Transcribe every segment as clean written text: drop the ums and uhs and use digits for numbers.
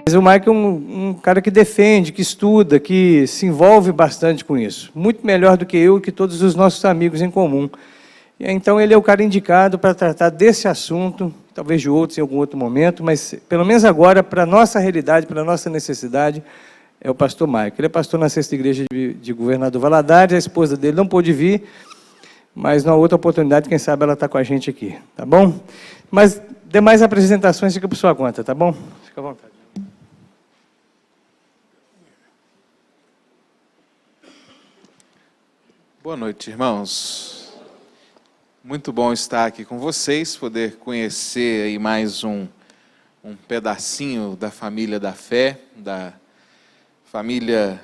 Mas o Mike é um cara que defende, que estuda, que se envolve bastante com isso. Muito melhor do que eu e que todos os nossos amigos em comum. Então, ele é o cara indicado para tratar desse assunto, talvez de outros em algum outro momento, mas, pelo menos agora, para a nossa realidade, para a nossa necessidade, é o pastor Mike. Ele é pastor na Sexta Igreja de Governador Valadares, a esposa dele não pôde vir, mas, numa outra oportunidade, quem sabe ela está com a gente aqui, tá bom? Mas, demais apresentações fica por sua conta, tá bom? Fica à vontade. Boa noite, irmãos. Muito bom estar aqui com vocês, poder conhecer aí mais um pedacinho da família da fé, da família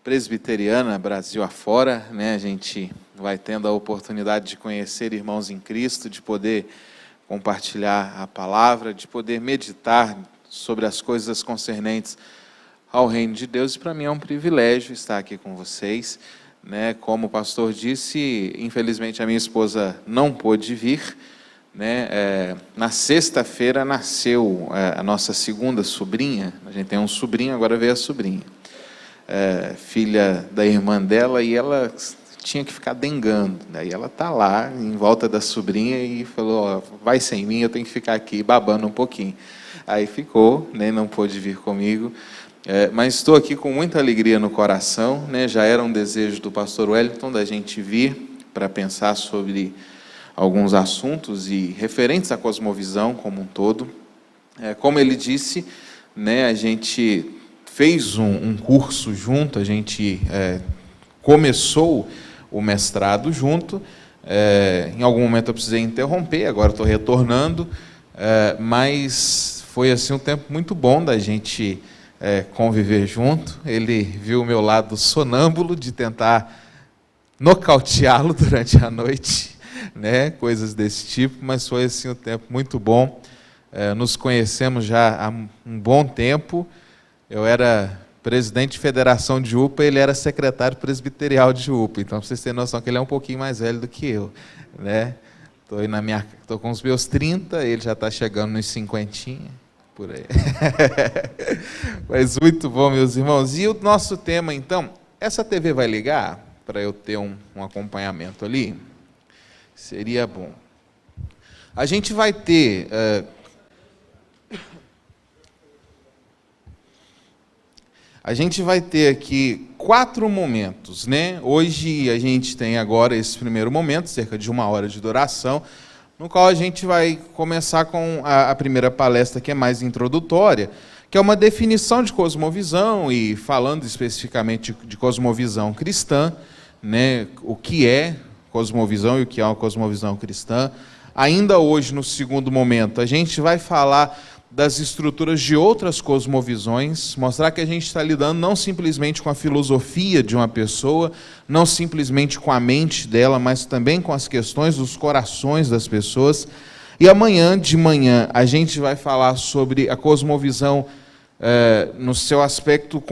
presbiteriana Brasil afora, né? A gente vai tendo a oportunidade de conhecer irmãos em Cristo, de poder compartilhar a palavra, de poder meditar sobre as coisas concernentes ao reino de Deus, e para mim é um privilégio estar aqui com vocês. Né, como o pastor disse, infelizmente a minha esposa não pôde vir, né, na sexta-feira nasceu a nossa segunda sobrinha. A gente tem um sobrinho, agora veio a sobrinha, filha da irmã dela, e ela tinha que ficar dengando. Daí ela está lá em volta da sobrinha e falou: ó, vai sem mim, eu tenho que ficar aqui babando um pouquinho. Aí ficou, né, não pôde vir comigo. Mas estou aqui com muita alegria no coração, né? Já era um desejo do pastor Wellington da gente vir para pensar sobre alguns assuntos e referentes à cosmovisão como um todo. Como ele disse, né, a gente fez um curso junto, a gente começou o mestrado junto. Em algum momento eu precisei interromper, agora estou retornando, mas foi assim um tempo muito bom da gente conviver junto. Ele viu o meu lado sonâmbulo de tentar nocauteá-lo durante a noite, né? Coisas desse tipo, mas foi assim um tempo muito bom. Nos conhecemos já há um bom tempo. Eu era presidente de federação de UPA, ele era secretário presbiterial de UPA, então, para vocês terem noção que ele é um pouquinho mais velho do que eu, né? Estou com os meus 30, ele já está chegando nos 50. Por aí. Mas muito bom, meus irmãos. E o nosso tema, então, essa TV vai ligar para eu ter um acompanhamento ali? Seria bom. A gente vai ter aqui 4 momentos, né? Hoje a gente tem agora esse primeiro momento, cerca de 1 hora de duração, no qual a gente vai começar com a primeira palestra, que é mais introdutória, que é uma definição de cosmovisão, e falando especificamente de cosmovisão cristã, né, o que é cosmovisão e o que é uma cosmovisão cristã. Ainda hoje, no segundo momento, a gente vai falar das estruturas de outras cosmovisões, mostrar que a gente está lidando não simplesmente com a filosofia de uma pessoa, não simplesmente com a mente dela, mas também com as questões dos corações das pessoas. E amanhã de manhã a gente vai falar sobre a cosmovisão no seu aspecto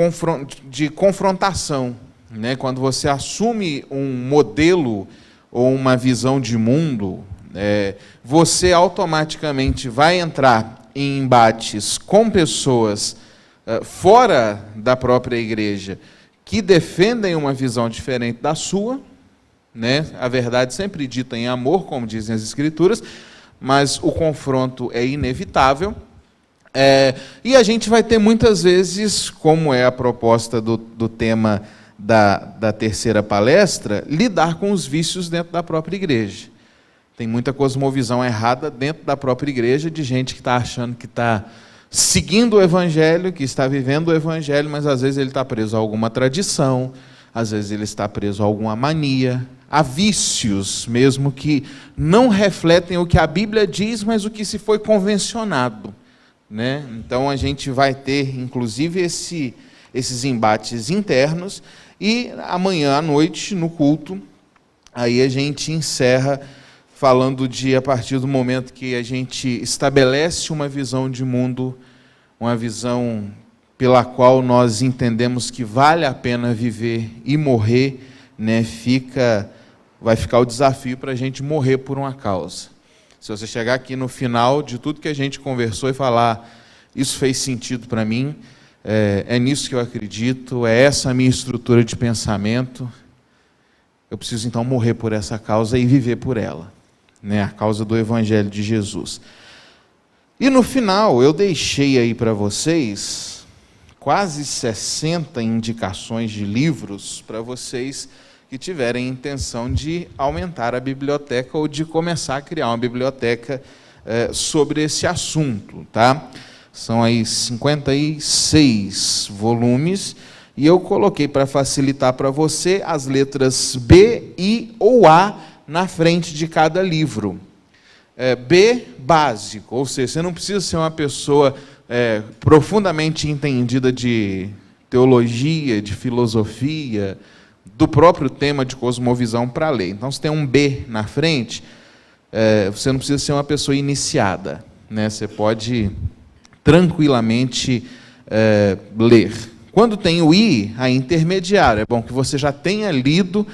de confrontação, né? Quando você assume um modelo ou uma visão de mundo, você automaticamente vai entrar em embates com pessoas fora da própria igreja que defendem uma visão diferente da sua, né? A verdade sempre dita em amor, como dizem as Escrituras, mas o confronto é inevitável. E a gente vai ter muitas vezes, como é a proposta do tema da terceira palestra, lidar com os vícios dentro da própria igreja. Tem muita cosmovisão errada dentro da própria igreja, de gente que está achando que está seguindo o evangelho, que está vivendo o evangelho, mas às vezes ele está preso a alguma tradição, às vezes ele está preso a alguma mania, a vícios mesmo que não refletem o que a Bíblia diz, mas o que se foi convencionado, né? Então a gente vai ter, inclusive, esses embates internos, e amanhã à noite, no culto, aí a gente encerra falando a partir do momento que a gente estabelece uma visão de mundo, uma visão pela qual nós entendemos que vale a pena viver e morrer, né? Vai ficar o desafio para a gente morrer por uma causa. Se você chegar aqui no final de tudo que a gente conversou e falar, isso fez sentido para mim, é nisso que eu acredito, é essa a minha estrutura de pensamento. Eu preciso, então, morrer por essa causa e viver por ela, né? A causa do Evangelho de Jesus. E no final, eu deixei aí para vocês quase 60 indicações de livros para vocês que tiverem intenção de aumentar a biblioteca ou de começar a criar uma biblioteca sobre esse assunto, tá? São aí 56 volumes, e eu coloquei para facilitar para você as letras B, I ou A na frente de cada livro. B, básico, ou seja, você não precisa ser uma pessoa profundamente entendida de teologia, de filosofia, do próprio tema de cosmovisão para ler. Então, se tem um B na frente, você não precisa ser uma pessoa iniciada, né? Você pode tranquilamente ler. Quando tem o I, a intermediária, é bom que você já tenha lido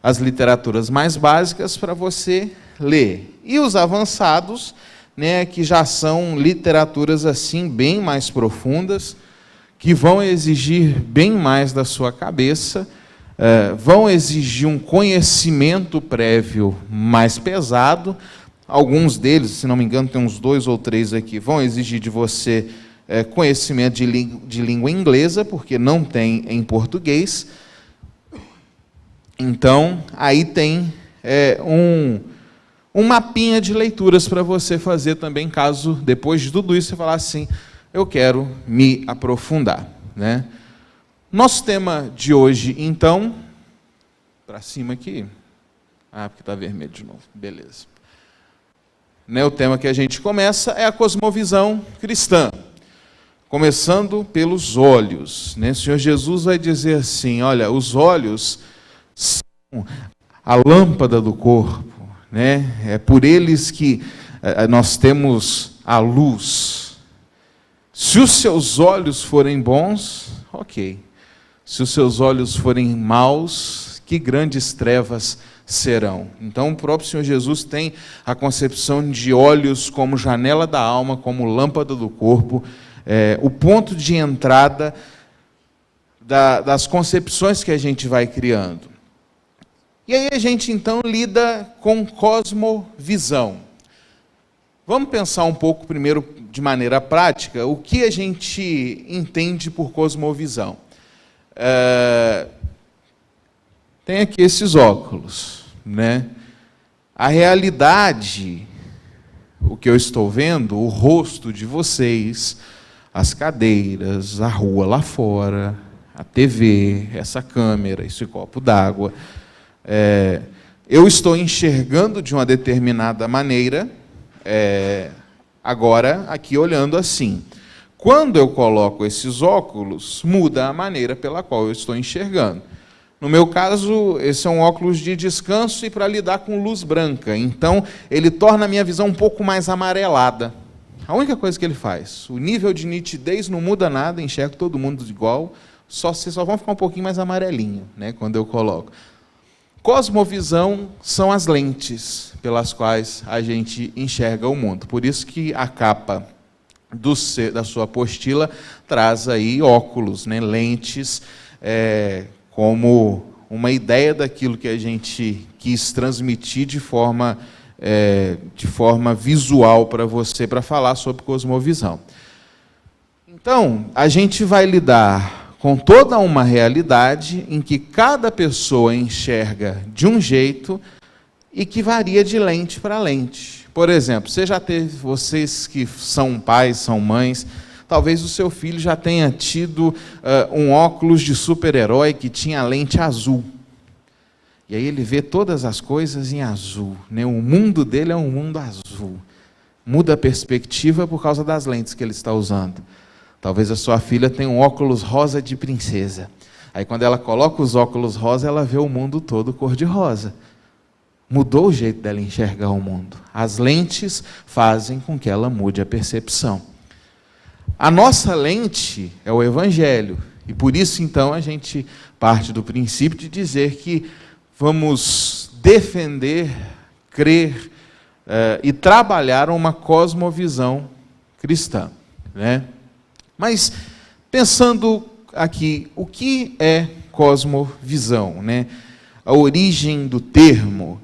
as literaturas mais básicas para você ler. E os avançados, né, que já são literaturas assim bem mais profundas, que vão exigir bem mais da sua cabeça, vão exigir um conhecimento prévio mais pesado. Alguns deles, se não me engano, tem uns 2 ou 3 aqui, vão exigir de você conhecimento de língua inglesa, porque não tem em português. Então, aí tem um mapinha de leituras para você fazer também, caso, depois de tudo isso, você falar assim, eu quero me aprofundar, né? Nosso tema de hoje, então, para cima aqui, porque está vermelho de novo, beleza. Né, o tema que a gente começa é a cosmovisão cristã, começando pelos olhos, né? O Senhor Jesus vai dizer assim, olha, os olhos são a lâmpada do corpo, né? É por eles que nós temos a luz. Se os seus olhos forem bons, ok. Se os seus olhos forem maus, que grandes trevas serão. Então, o próprio Senhor Jesus tem a concepção de olhos como janela da alma, como lâmpada do corpo, o ponto de entrada das concepções que a gente vai criando. E aí a gente, então, lida com cosmovisão. Vamos pensar um pouco, primeiro, de maneira prática, o que a gente entende por cosmovisão. Tem aqui esses óculos, né? A realidade, o que eu estou vendo, o rosto de vocês, as cadeiras, a rua lá fora, a TV, essa câmera, esse copo d'água, eu estou enxergando de uma determinada maneira, agora aqui olhando assim. Quando eu coloco esses óculos, muda a maneira pela qual eu estou enxergando. No meu caso, esse é um óculos de descanso e para lidar com luz branca. Então, ele torna a minha visão um pouco mais amarelada. A única coisa que ele faz, o nível de nitidez não muda nada, enxergo todo mundo igual, vocês só vão ficar um pouquinho mais amarelinho, né, quando eu coloco. Cosmovisão são as lentes pelas quais a gente enxerga o mundo. Por isso que a capa da sua apostila traz aí óculos, né, lentes, como uma ideia daquilo que a gente quis transmitir de forma visual para você, para falar sobre cosmovisão. Então, a gente vai lidar com toda uma realidade em que cada pessoa enxerga de um jeito e que varia de lente para lente. Por exemplo, vocês que são pais, são mães, talvez o seu filho já tenha tido um óculos de super-herói que tinha lente azul. E aí ele vê todas as coisas em azul, né? O mundo dele é um mundo azul. Muda a perspectiva por causa das lentes que ele está usando. Talvez a sua filha tenha um óculos rosa de princesa. Aí quando ela coloca os óculos rosa, ela vê o mundo todo cor-de-rosa. Mudou o jeito dela enxergar o mundo. As lentes fazem com que ela mude a percepção. A nossa lente é o Evangelho. E por isso, então, a gente parte do princípio de dizer que vamos defender, crer e trabalhar uma cosmovisão cristã, né? Mas, pensando aqui, o que é cosmovisão, né? A origem do termo.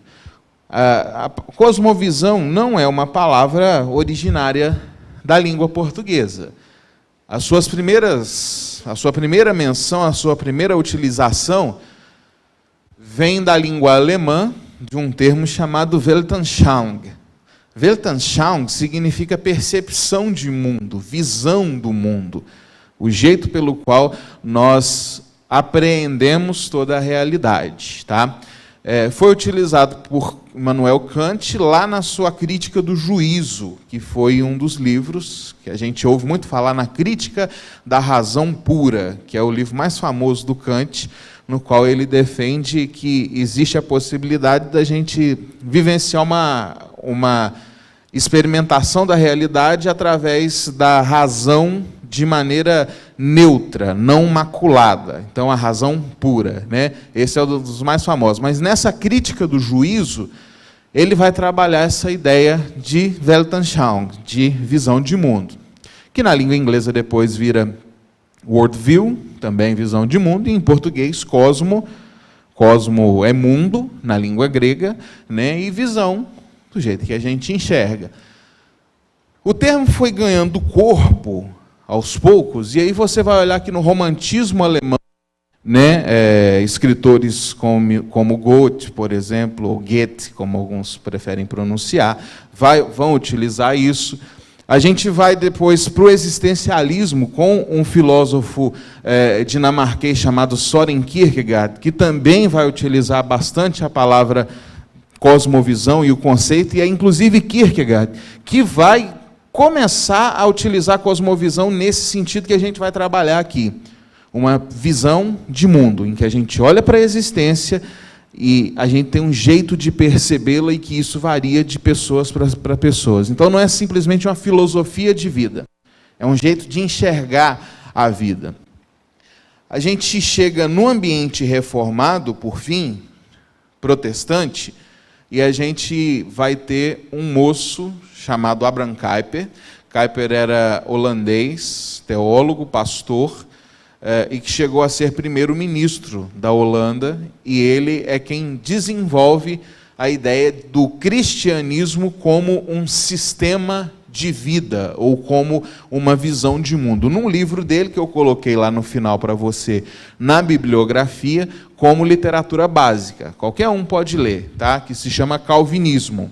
A cosmovisão não é uma palavra originária da língua portuguesa. A sua primeira menção, a sua primeira utilização vem da língua alemã, de um termo chamado Weltanschauung. Weltanschauung significa percepção de mundo, visão do mundo, o jeito pelo qual nós apreendemos toda a realidade. Tá? Foi utilizado por Immanuel Kant lá na sua Crítica do Juízo, que foi um dos livros que a gente ouve muito falar na Crítica da Razão Pura, que é o livro mais famoso do Kant, no qual ele defende que existe a possibilidade da gente vivenciar uma experimentação da realidade através da razão de maneira neutra, não maculada. Então, a razão pura, né? Esse é um dos mais famosos. Mas nessa Crítica do Juízo, ele vai trabalhar essa ideia de Weltanschauung, de visão de mundo, que na língua inglesa depois vira worldview, também visão de mundo, e em português, cosmo é mundo, na língua grega, né? E visão, do jeito que a gente enxerga. O termo foi ganhando corpo aos poucos, e aí você vai olhar que no romantismo alemão, né, escritores como Goethe, por exemplo, ou Goethe, como alguns preferem pronunciar, vão utilizar isso. A gente vai depois para o existencialismo com um filósofo dinamarquês chamado Søren Kierkegaard, que também vai utilizar bastante a palavra cosmovisão e o conceito, e é inclusive Kierkegaard que vai começar a utilizar a cosmovisão nesse sentido que a gente vai trabalhar aqui. Uma visão de mundo, em que a gente olha para a existência e a gente tem um jeito de percebê-la e que isso varia de pessoas para pessoas. Então, não é simplesmente uma filosofia de vida, é um jeito de enxergar a vida. A gente chega no ambiente reformado, por fim, protestante, e a gente vai ter um moço chamado Abraham Kuyper. Kuyper era holandês, teólogo, pastor, e que chegou a ser primeiro-ministro da Holanda, e ele é quem desenvolve a ideia do cristianismo como um sistema de vida, ou como uma visão de mundo. Num livro dele, que eu coloquei lá no final para você, na bibliografia, como literatura básica. Qualquer um pode ler, tá? Que se chama Calvinismo.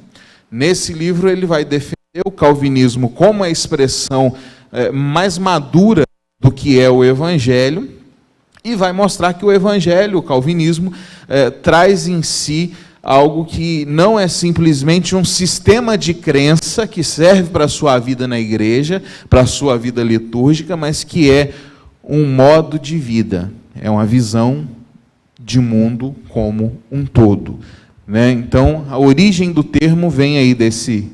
Nesse livro ele vai defender o calvinismo como a expressão mais madura do que é o Evangelho, e vai mostrar que o Evangelho, o calvinismo, traz em si algo que não é simplesmente um sistema de crença que serve para a sua vida na igreja, para a sua vida litúrgica, mas que é um modo de vida, é uma visão de mundo como um todo, né? Então, a origem do termo vem aí desse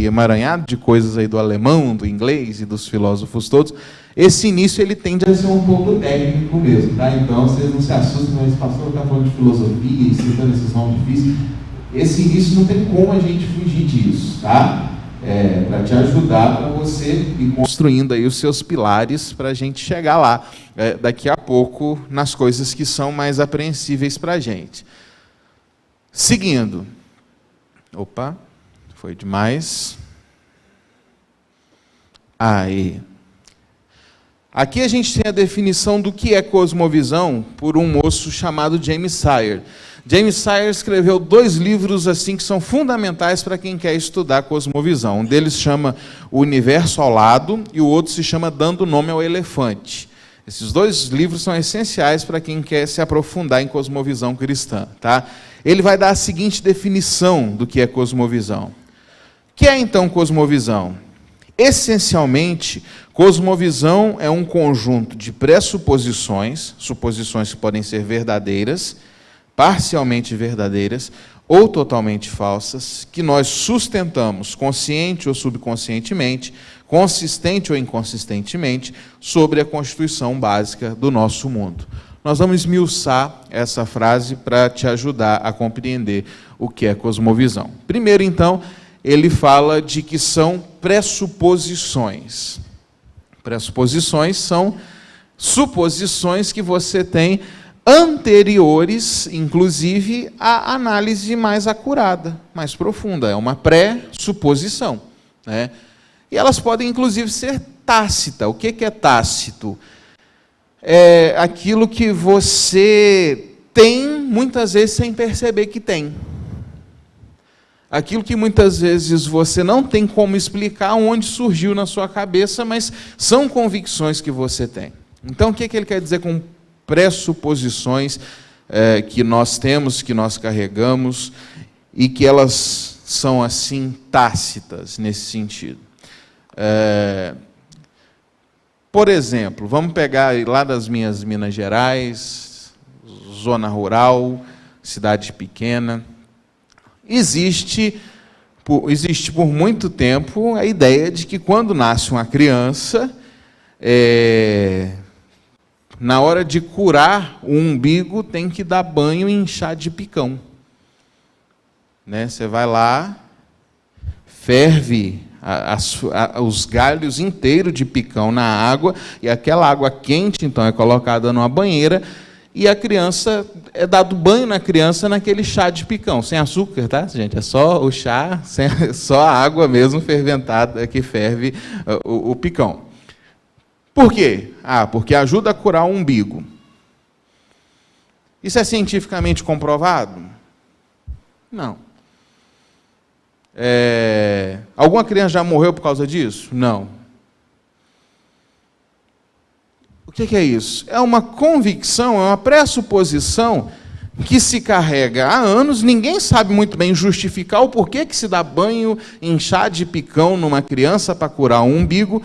emaranhado de coisas aí do alemão, do inglês e dos filósofos todos. Esse início ele tende a ser um pouco técnico mesmo, tá? Então vocês não se assustem, mas o pastor está falando de filosofia, citando esses nomes difíceis. Esse início não tem como a gente fugir disso, tá? Para te ajudar, para você ir construindo aí os seus pilares para a gente chegar lá daqui a pouco nas coisas que são mais apreensíveis para a gente. Seguindo. Opa, foi demais. Aí. Aqui a gente tem a definição do que é cosmovisão por um moço chamado James Sire. James Sire escreveu 2 livros assim que são fundamentais para quem quer estudar cosmovisão. Um deles chama O Universo ao Lado e o outro se chama Dando Nome ao Elefante. Esses 2 livros são essenciais para quem quer se aprofundar em cosmovisão cristã, tá? Ele vai dar a seguinte definição do que é cosmovisão. O que é então cosmovisão? Essencialmente, cosmovisão é um conjunto de pressuposições, suposições que podem ser verdadeiras, parcialmente verdadeiras ou totalmente falsas, que nós sustentamos consciente ou subconscientemente, consistente ou inconsistentemente, sobre a constituição básica do nosso mundo. Nós vamos esmiuçar essa frase para te ajudar a compreender o que é cosmovisão. Primeiro, então, ele fala de que são pressuposições. Pressuposições são suposições que você tem anteriores, inclusive, à análise mais acurada, mais profunda. É uma pré-suposição, né? E elas podem, inclusive, ser tácita. O que é tácito? É aquilo que você tem, muitas vezes, sem perceber que tem. Aquilo que muitas vezes você não tem como explicar onde surgiu na sua cabeça, mas são convicções que você tem. Então, o que ele quer dizer com pressuposições que nós temos, que nós carregamos, e que elas são, assim, tácitas, nesse sentido? Por exemplo, vamos pegar lá das minhas Minas Gerais, zona rural, cidade pequena. Existe por muito tempo a ideia de que quando nasce uma criança, na hora de curar o umbigo, tem que dar banho em chá de picão. Né? Você vai lá, ferve os galhos inteiros de picão na água, e aquela água quente, então, é colocada numa banheira, e a criança, é dado banho na criança naquele chá de picão, sem açúcar, tá, gente? É só o chá, só a água mesmo ferventada que ferve o picão. Por quê? Porque ajuda a curar o umbigo. Isso é cientificamente comprovado? Não. Alguma criança já morreu por causa disso? Não. O que é isso? É uma convicção, é uma pressuposição que se carrega há anos, ninguém sabe muito bem justificar o porquê que se dá banho em chá de picão numa criança para curar o umbigo,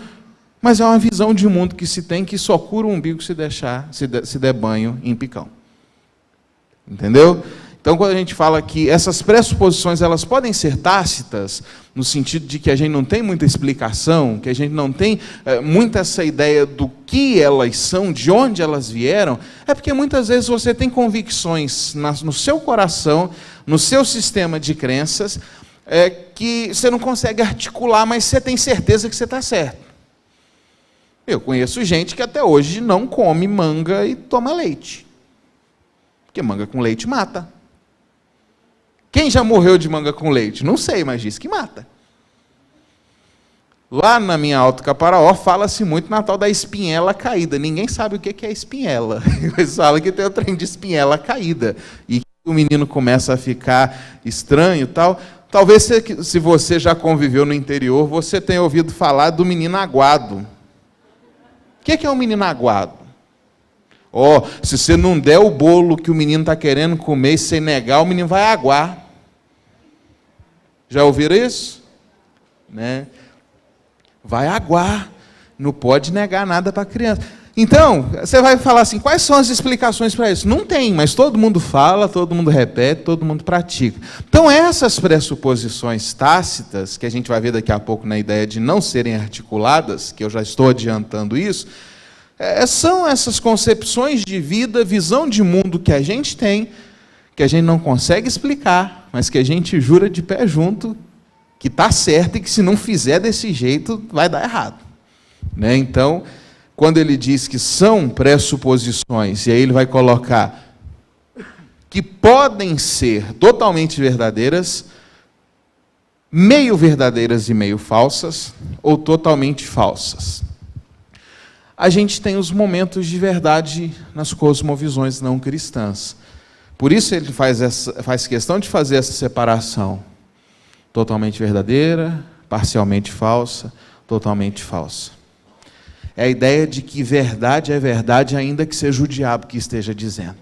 mas é uma visão de mundo que se tem, que só cura o umbigo se der banho em picão. Entendeu? Então, quando a gente fala que essas pressuposições elas podem ser tácitas, no sentido de que a gente não tem muita explicação, que a gente não tem muita essa ideia do que elas são, de onde elas vieram, é porque muitas vezes você tem convicções no seu coração, no seu sistema de crenças, que você não consegue articular, mas você tem certeza que você está certo. Eu conheço gente que até hoje não come manga e toma leite, porque manga com leite mata. Quem já morreu de manga com leite? Não sei, mas diz que mata. Lá na minha Alto Caparaó, fala-se muito na tal da espinhela caída. Ninguém sabe o que é espinhela. Eles falam que tem o trem de espinhela caída. E o menino começa a ficar estranho e tal. Talvez, se você já conviveu no interior, você tenha ouvido falar do menino aguado. O que é um menino aguado? Se você não der o bolo que o menino está querendo comer e você negar, o menino vai aguar. Já ouviram isso? Né? Vai aguar. Não pode negar nada para a criança. Então, você vai falar assim, quais são as explicações para isso? Não tem, mas todo mundo fala, todo mundo repete, todo mundo pratica. Então, essas pressuposições tácitas, que a gente vai ver daqui a pouco na ideia de não serem articuladas, que eu já estou adiantando isso, são essas concepções de vida, visão de mundo que a gente tem, que a gente não consegue explicar, mas que a gente jura de pé junto que está certo e que se não fizer desse jeito, vai dar errado. Né? Então, quando ele diz que são pressuposições, e aí ele vai colocar que podem ser totalmente verdadeiras, meio verdadeiras e meio falsas, ou totalmente falsas. A gente tem os momentos de verdade nas cosmovisões não cristãs. Por isso ele faz questão de fazer essa separação. Totalmente verdadeira, parcialmente falsa, totalmente falsa. É a ideia de que verdade é verdade, ainda que seja o diabo que esteja dizendo.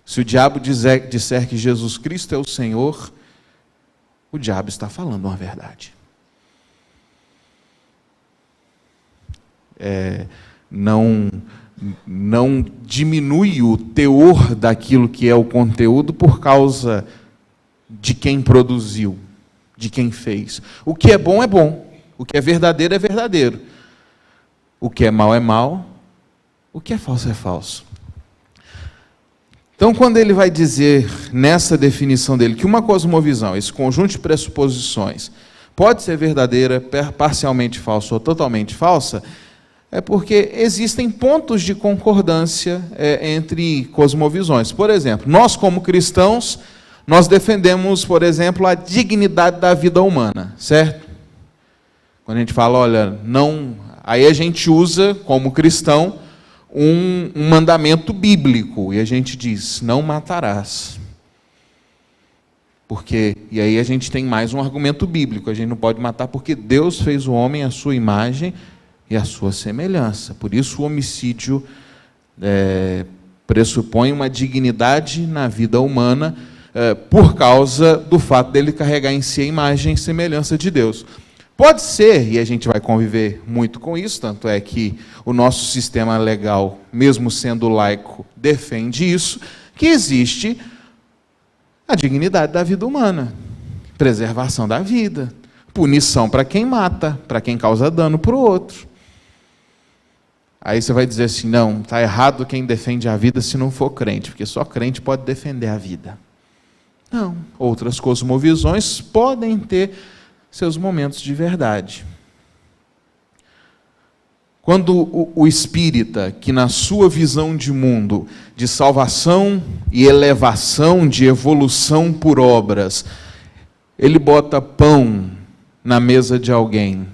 Se o diabo disser que Jesus Cristo é o Senhor, o diabo está falando uma verdade. Não diminui o teor daquilo que é o conteúdo por causa de quem produziu, de quem fez. O que é bom, o que é verdadeiro. O que é mal, o que é falso. Então, quando ele vai dizer, nessa definição dele, que uma cosmovisão, esse conjunto de pressuposições, pode ser verdadeira, parcialmente falsa ou totalmente falsa, é porque existem pontos de concordância entre cosmovisões. Por exemplo, nós como cristãos, nós defendemos, por exemplo, a dignidade da vida humana, certo? Quando a gente fala, olha, não... Aí a gente usa, como cristão, um mandamento bíblico, e a gente diz, não matarás. Porque, e aí a gente tem mais um argumento bíblico, a gente não pode matar porque Deus fez o homem à sua imagem e à sua semelhança. Por isso o homicídio pressupõe uma dignidade na vida humana, por causa do fato dele carregar em si a imagem e semelhança de Deus. Pode ser, e a gente vai conviver muito com isso, tanto é que o nosso sistema legal, mesmo sendo laico, defende isso, que existe a dignidade da vida humana, preservação da vida, punição para quem mata, para quem causa dano para o outro. Aí você vai dizer assim, não, está errado quem defende a vida se não for crente, porque só crente pode defender a vida. Não, outras cosmovisões podem ter seus momentos de verdade. Quando o espírita, que na sua visão de mundo, de salvação e elevação, de evolução por obras, ele bota pão na mesa de alguém,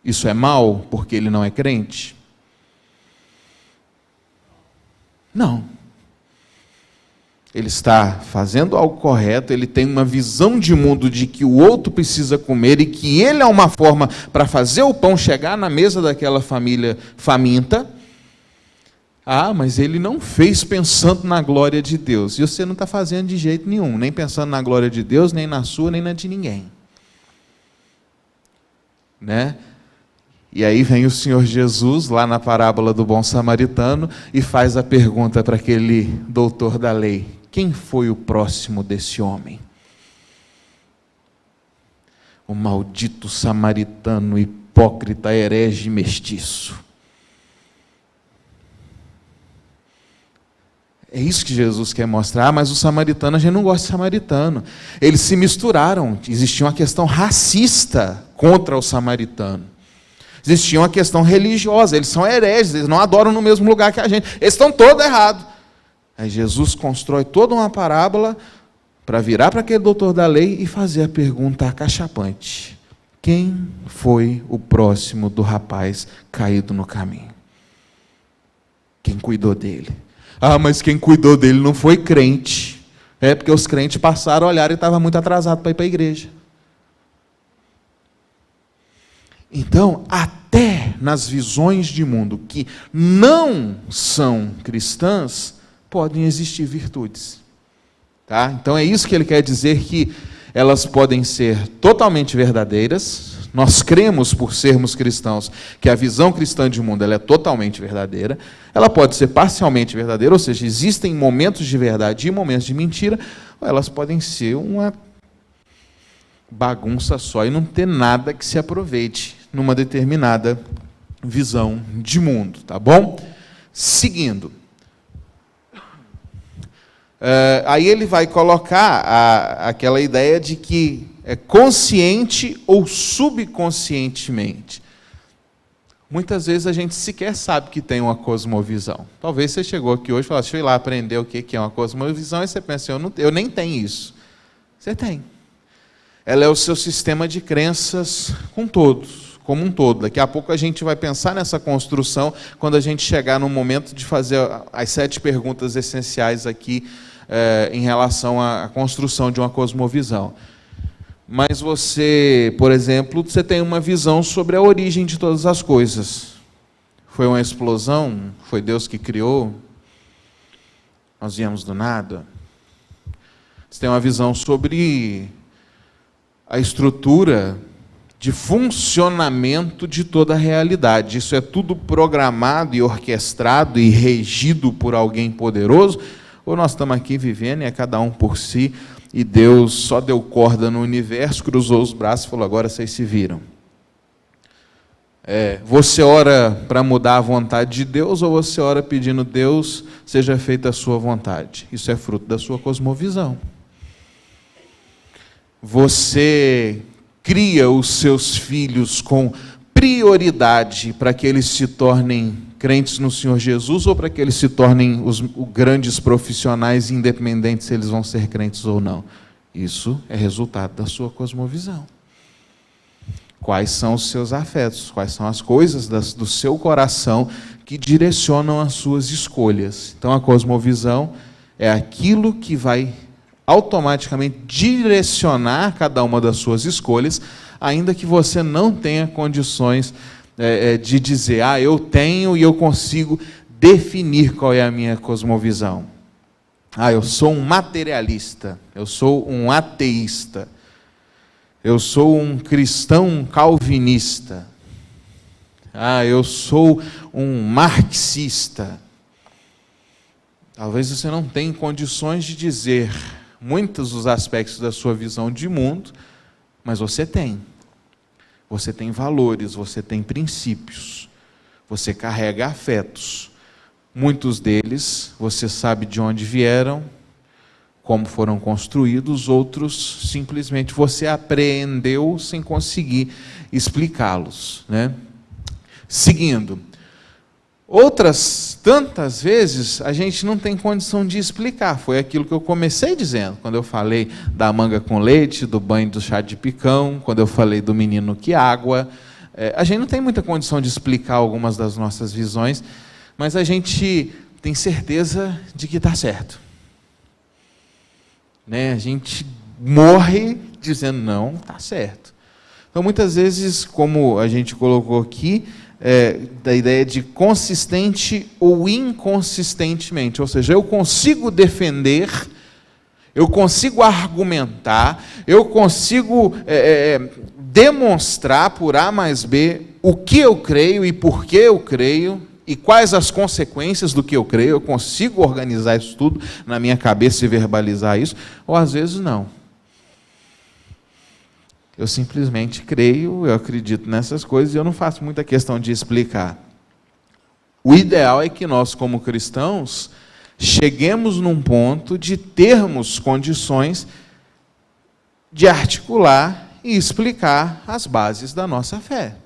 isso é mal porque ele não é crente? Não. Ele está fazendo algo correto, ele tem uma visão de mundo de que o outro precisa comer e que ele é uma forma para fazer o pão chegar na mesa daquela família faminta. Ah, mas ele não fez pensando na glória de Deus. E você não está fazendo de jeito nenhum, nem pensando na glória de Deus, nem na sua, nem na de ninguém. Né? E aí vem o Senhor Jesus, lá na parábola do bom samaritano, e faz a pergunta para aquele doutor da lei: quem foi o próximo desse homem? O maldito samaritano, hipócrita, herege, mestiço. É isso que Jesus quer mostrar. Ah, mas o samaritano, a gente não gosta de samaritano. Eles se misturaram, existia uma questão racista contra o samaritano. Existia uma questão religiosa, eles são hereges, eles não adoram no mesmo lugar que a gente, eles estão todos errados. Aí Jesus constrói toda uma parábola para virar para aquele doutor da lei e fazer a pergunta acachapante: quem foi o próximo do rapaz caído no caminho? Quem cuidou dele? Ah, mas quem cuidou dele não foi crente. É porque os crentes passaram, olharam e estava muito atrasado para ir para a igreja. Então, até nas visões de mundo que não são cristãs, podem existir virtudes. Tá? Então é isso que ele quer dizer, que elas podem ser totalmente verdadeiras. Nós cremos, por sermos cristãos, que a visão cristã de mundo ela é totalmente verdadeira. Ela pode ser parcialmente verdadeira, ou seja, existem momentos de verdade e momentos de mentira, ou elas podem ser uma bagunça só e não ter nada que se aproveite numa determinada visão de mundo, tá bom? Seguindo. Aí ele vai colocar aquela ideia de que é consciente ou subconscientemente. Muitas vezes a gente sequer sabe que tem uma cosmovisão. Talvez você chegou aqui hoje e falou: deixa eu ir lá aprender o que é uma cosmovisão, e você pensa: eu nem tenho isso. Você tem. Ela é o seu sistema de crenças com todos, como um todo. Daqui a pouco a gente vai pensar nessa construção quando a gente chegar no momento de fazer as 7 perguntas essenciais aqui em relação à construção de uma cosmovisão. Mas você, por exemplo, você tem uma visão sobre a origem de todas as coisas. Foi uma explosão? Foi Deus que criou? Nós viemos do nada? Você tem uma visão sobre a estrutura de funcionamento de toda a realidade. Isso é tudo programado e orquestrado e regido por alguém poderoso? Ou nós estamos aqui vivendo e é cada um por si, e Deus só deu corda no universo, cruzou os braços e falou: agora vocês se viram. Você ora para mudar a vontade de Deus, ou você ora pedindo: Deus, seja feita a sua vontade? Isso é fruto da sua cosmovisão. Você cria os seus filhos com prioridade para que eles se tornem crentes no Senhor Jesus ou para que eles se tornem os grandes profissionais, independente se eles vão ser crentes ou não? Isso é resultado da sua cosmovisão. Quais são os seus afetos? Quais são as coisas do seu coração que direcionam as suas escolhas? Então, a cosmovisão é aquilo que vai automaticamente direcionar cada uma das suas escolhas, ainda que você não tenha condições de dizer, eu tenho e eu consigo definir qual é a minha cosmovisão. Eu sou um materialista, eu sou um ateísta, eu sou um cristão calvinista, eu sou um marxista. Talvez você não tenha condições de dizer muitos dos aspectos da sua visão de mundo, mas você tem. Você tem valores, você tem princípios, você carrega afetos. Muitos deles você sabe de onde vieram, como foram construídos, outros simplesmente você apreendeu sem conseguir explicá-los, né? Seguindo. Outras tantas vezes a gente não tem condição de explicar. Foi aquilo que eu comecei dizendo, quando eu falei da manga com leite, do banho do chá de picão, quando eu falei do menino que água. A gente não tem muita condição de explicar algumas das nossas visões, mas a gente tem certeza de que está certo. A gente morre dizendo, não, está certo. Então, muitas vezes, como a gente colocou aqui, da ideia de consistente ou inconsistentemente, ou seja, eu consigo defender, eu consigo argumentar, eu consigo demonstrar por A mais B o que eu creio e por que eu creio e quais as consequências do que eu creio, eu consigo organizar isso tudo na minha cabeça e verbalizar isso, ou às vezes não. Eu simplesmente creio, eu acredito nessas coisas e eu não faço muita questão de explicar. O ideal é que nós, como cristãos, cheguemos num ponto de termos condições de articular e explicar as bases da nossa fé.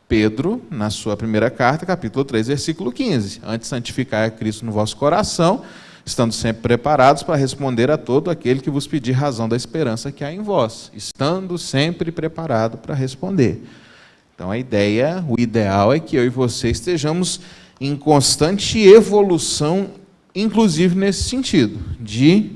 Pedro, na sua primeira carta, capítulo 3, versículo 15. Antes santificai a Cristo no vosso coração, estando sempre preparados para responder a todo aquele que vos pedir razão da esperança que há em vós. Estando sempre preparado para responder. Então, a ideia, o ideal é que eu e você estejamos em constante evolução, inclusive nesse sentido, de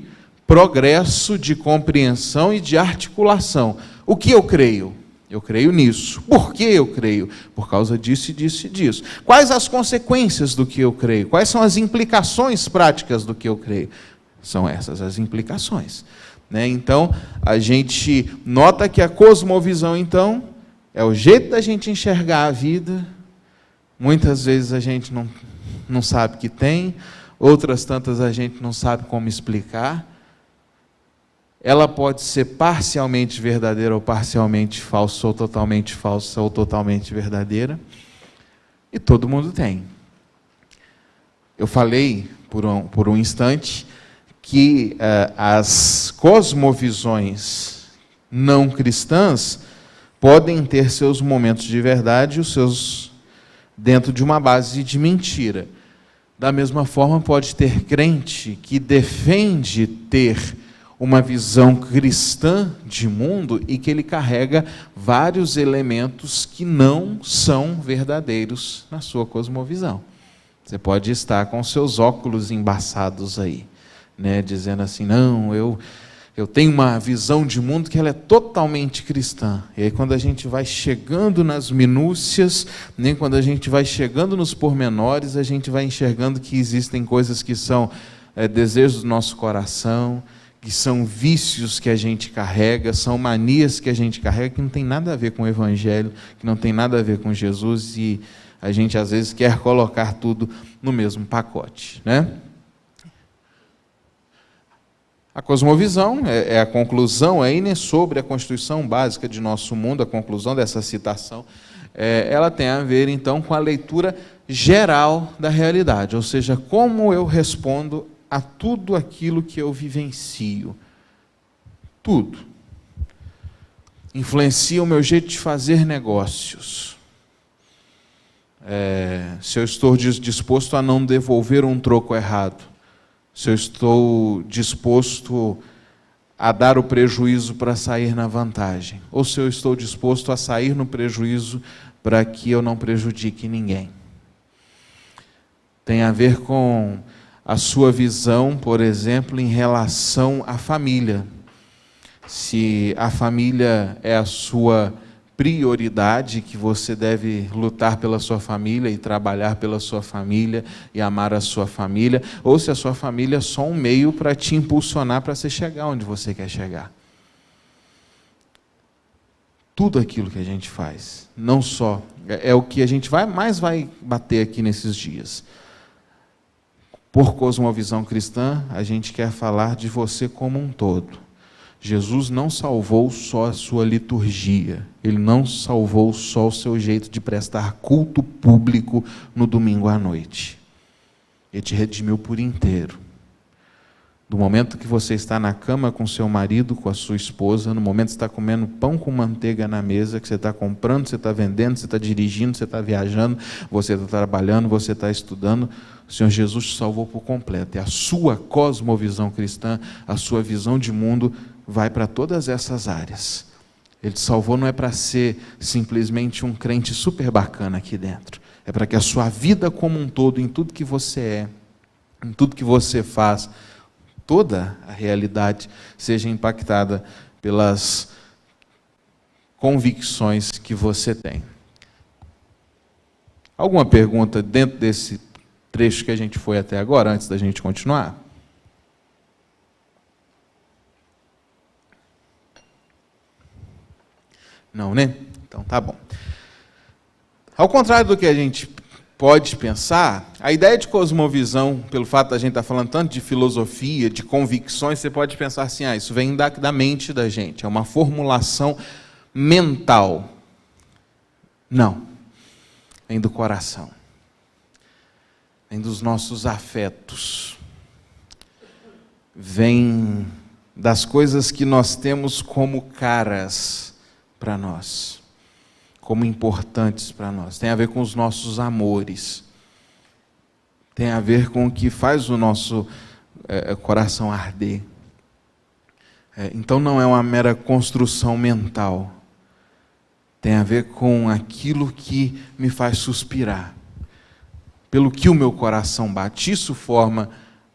progresso, de compreensão e de articulação. O que eu creio? Eu creio nisso. Por que eu creio? Por causa disso e disso e disso. Quais as consequências do que eu creio? Quais são as implicações práticas do que eu creio? São essas as implicações. Então, a gente nota que a cosmovisão, então, é o jeito da gente enxergar a vida. Muitas vezes a gente não sabe que tem, outras tantas a gente não sabe como explicar. Ela pode ser parcialmente verdadeira ou parcialmente falsa, ou totalmente verdadeira. E todo mundo tem. Eu falei por um instante que as cosmovisões não cristãs podem ter seus momentos de verdade e os seus dentro de uma base de mentira. Da mesma forma, pode ter crente que defende ter uma visão cristã de mundo e que ele carrega vários elementos que não são verdadeiros na sua cosmovisão. Você pode estar com seus óculos embaçados aí, dizendo assim, não, eu tenho uma visão de mundo que ela é totalmente cristã. E aí quando a gente vai chegando nas minúcias, quando a gente vai chegando nos pormenores, a gente vai enxergando que existem coisas que são desejos do nosso coração, que são vícios que a gente carrega, são manias que a gente carrega, que não tem nada a ver com o Evangelho, que não tem nada a ver com Jesus, e a gente às vezes quer colocar tudo no mesmo pacote, A cosmovisão é a conclusão aí, sobre a constituição básica de nosso mundo, a conclusão dessa citação, ela tem a ver então com a leitura geral da realidade, ou seja, como eu respondo a tudo aquilo que eu vivencio. Tudo. influencia o meu jeito de fazer negócios. Se eu estou disposto a não devolver um troco errado, se eu estou disposto a dar o prejuízo para sair na vantagem, ou se eu estou disposto a sair no prejuízo para que eu não prejudique ninguém. Tem a ver com a sua visão, por exemplo, em relação à família. Se a família é a sua prioridade, que você deve lutar pela sua família e trabalhar pela sua família e amar a sua família, ou se a sua família é só um meio para te impulsionar para você chegar onde você quer chegar. Tudo aquilo que a gente faz, não só, é o que a gente mais vai bater aqui nesses dias. Por cosmovisão cristã, a gente quer falar de você como um todo. Jesus não salvou só a sua liturgia, Ele não salvou só o seu jeito de prestar culto público no domingo à noite. Ele te redimiu por inteiro. Do momento que você está na cama com seu marido, com a sua esposa, no momento que você está comendo pão com manteiga na mesa, que você está comprando, você está vendendo, você está dirigindo, você está viajando, você está trabalhando, você está estudando, o Senhor Jesus te salvou por completo. E a sua cosmovisão cristã, a sua visão de mundo, vai para todas essas áreas. Ele te salvou não é para ser simplesmente um crente super bacana aqui dentro. É para que a sua vida como um todo, em tudo que você é, em tudo que você faz, toda a realidade seja impactada pelas convicções que você tem. Alguma pergunta dentro desse trecho que a gente foi até agora, antes da gente continuar? Não, né? Então tá bom. Ao contrário do que a gente pode pensar, a ideia de cosmovisão, pelo fato da gente estar falando tanto de filosofia, de convicções, você pode pensar assim, isso vem da mente da gente, é uma formulação mental. Não. Vem do coração. Vem dos nossos afetos. Vem das coisas que nós temos como caras para nós, como importantes para nós. Tem a ver com os nossos amores. Tem a ver com o que faz o nosso coração arder. Então não é uma mera construção mental. Tem a ver com aquilo que me faz suspirar, pelo que o meu coração bate. Isso forma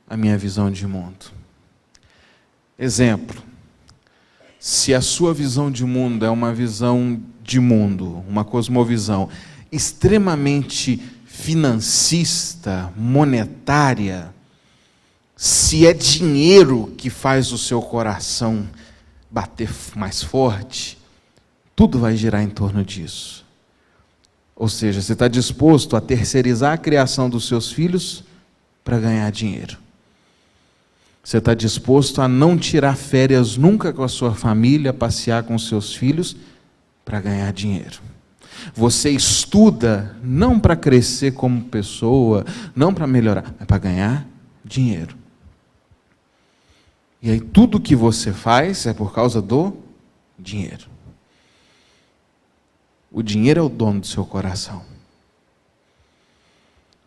a minha visão de mundo. Exemplo. Se a sua visão de mundo é uma visão de mundo, uma cosmovisão extremamente financista, monetária, se é dinheiro que faz o seu coração bater mais forte, tudo vai girar em torno disso. Ou seja, você está disposto a terceirizar a criação dos seus filhos para ganhar dinheiro. Você está disposto a não tirar férias nunca com a sua família, passear com seus filhos, para ganhar dinheiro. Você estuda não para crescer como pessoa, não para melhorar, mas para ganhar dinheiro. E aí tudo que você faz é por causa do dinheiro. O dinheiro é o dono do seu coração.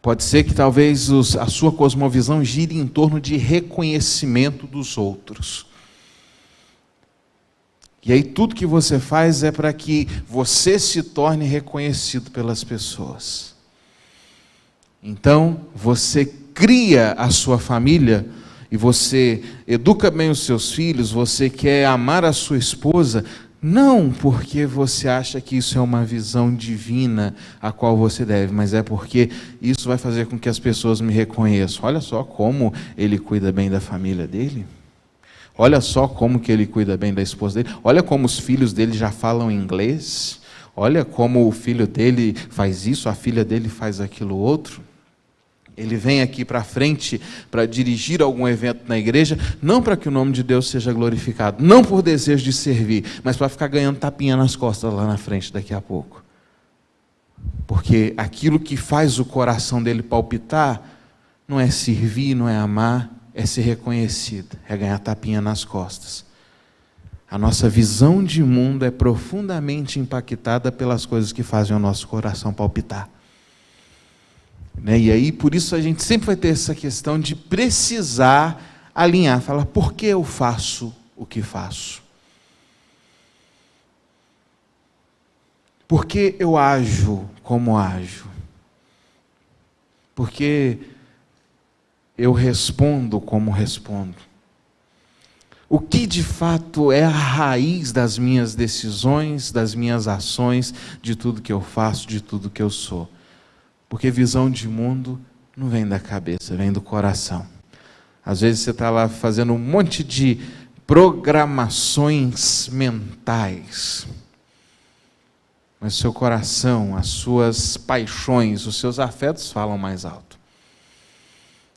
Pode ser que talvez a sua cosmovisão gire em torno de reconhecimento dos outros. E aí tudo que você faz é para que você se torne reconhecido pelas pessoas. Então, você cria a sua família e você educa bem os seus filhos, você quer amar a sua esposa, não porque você acha que isso é uma visão divina a qual você deve, mas é porque isso vai fazer com que as pessoas me reconheçam. Olha só como ele cuida bem da família dele. Olha só como que ele cuida bem da esposa dele. Olha como os filhos dele já falam inglês. Olha como o filho dele faz isso, a filha dele faz aquilo outro. Ele vem aqui para frente para dirigir algum evento na igreja, não para que o nome de Deus seja glorificado, não por desejo de servir, mas para ficar ganhando tapinha nas costas lá na frente daqui a pouco. Porque aquilo que faz o coração dele palpitar não é servir, não é amar, é ser reconhecido, é ganhar tapinha nas costas. A nossa visão de mundo é profundamente impactada pelas coisas que fazem o nosso coração palpitar. E aí, por isso, a gente sempre vai ter essa questão de precisar alinhar, falar, por que eu faço o que faço? Por que eu ajo como ajo? Por que eu respondo como respondo? O que de fato é a raiz das minhas decisões, das minhas ações, de tudo que eu faço, de tudo que eu sou? Porque visão de mundo não vem da cabeça, vem do coração. Às vezes você está lá fazendo um monte de programações mentais, mas seu coração, as suas paixões, os seus afetos falam mais alto.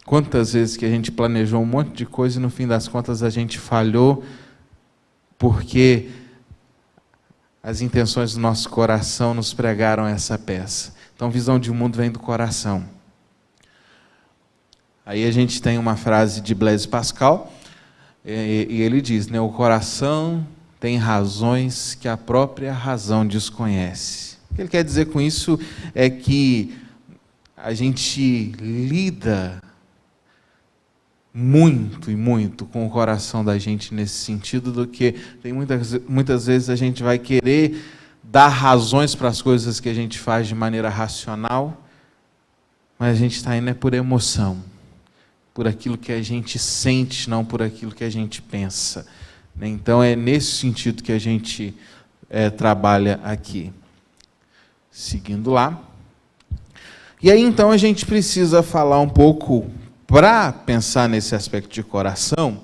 Quantas vezes que a gente planejou um monte de coisa e no fim das contas a gente falhou porque as intenções do nosso coração nos pregaram essa peça. Então, visão de mundo vem do coração. Aí a gente tem uma frase de Blaise Pascal, e ele diz, o coração tem razões que a própria razão desconhece. O que ele quer dizer com isso é que a gente lida muito e muito com o coração da gente nesse sentido, do que tem muitas vezes a gente vai querer dar razões para as coisas que a gente faz de maneira racional, mas a gente está indo por emoção, por aquilo que a gente sente, não por aquilo que a gente pensa. Então é nesse sentido que a gente trabalha aqui. Seguindo lá. E aí então a gente precisa falar um pouco, para pensar nesse aspecto de coração,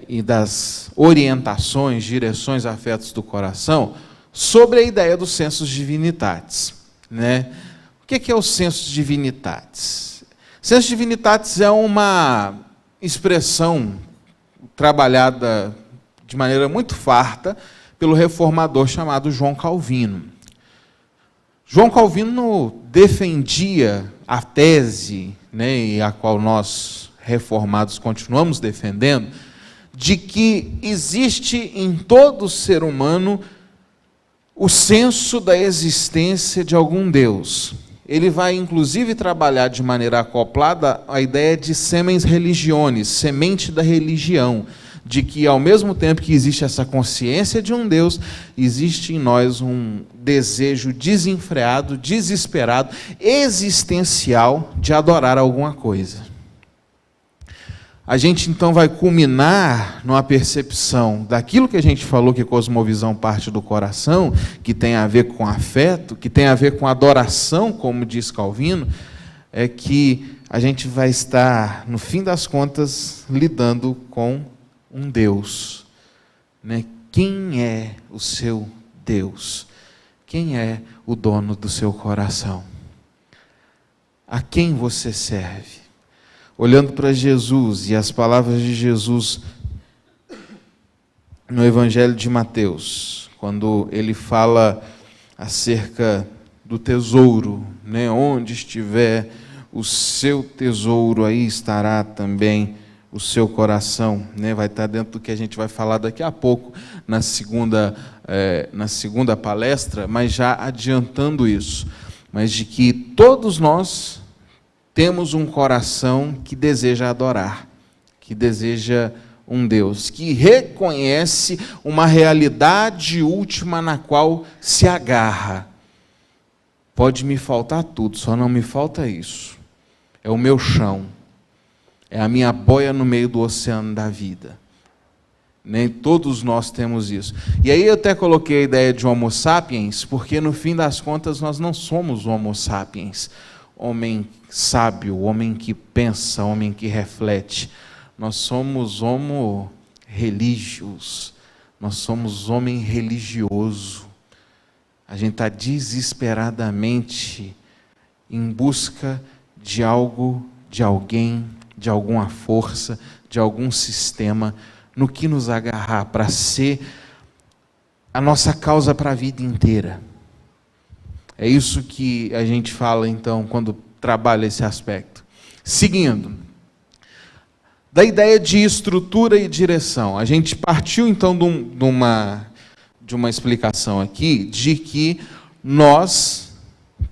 e das orientações, direções, afetos do coração, sobre a ideia dos sensus divinitatis. O que é o sensus divinitatis? Sensus divinitatis é uma expressão trabalhada de maneira muito farta pelo reformador chamado João Calvino. João Calvino defendia a tese, e a qual nós, reformados, continuamos defendendo, de que existe em todo ser humano o senso da existência de algum Deus. Ele vai, inclusive, trabalhar de maneira acoplada a ideia de semens religiones, semente da religião, de que, ao mesmo tempo que existe essa consciência de um Deus, existe em nós um desejo desenfreado, desesperado, existencial de adorar alguma coisa. A gente, então, vai culminar numa percepção daquilo que a gente falou, que cosmovisão parte do coração, que tem a ver com afeto, que tem a ver com adoração, como diz Calvino, é que a gente vai estar, no fim das contas, lidando com um Deus. Quem é o seu Deus? Quem é o dono do seu coração? A quem você serve? Olhando para Jesus e as palavras de Jesus no Evangelho de Mateus, quando ele fala acerca do tesouro, onde estiver o seu tesouro, aí estará também o seu coração, vai estar dentro do que a gente vai falar daqui a pouco, na segunda palestra, mas já adiantando isso, mas de que todos nós temos um coração que deseja adorar, que deseja um Deus, que reconhece uma realidade última na qual se agarra. Pode me faltar tudo, só não me falta isso. É o meu chão, é a minha boia no meio do oceano da vida. Nem todos nós temos isso. E aí eu até coloquei a ideia de Homo sapiens, porque no fim das contas nós não somos Homo sapiens, homem sábio, homem que pensa, homem que reflete. Nós somos homo religios, nós somos homem religioso. A gente está desesperadamente em busca de algo, de alguém, de alguma força, de algum sistema, no que nos agarrar para ser a nossa causa para a vida inteira. É isso que a gente fala, então, quando trabalha esse aspecto. Seguindo. da ideia de estrutura e direção. A gente partiu, então, de uma explicação aqui de que nós,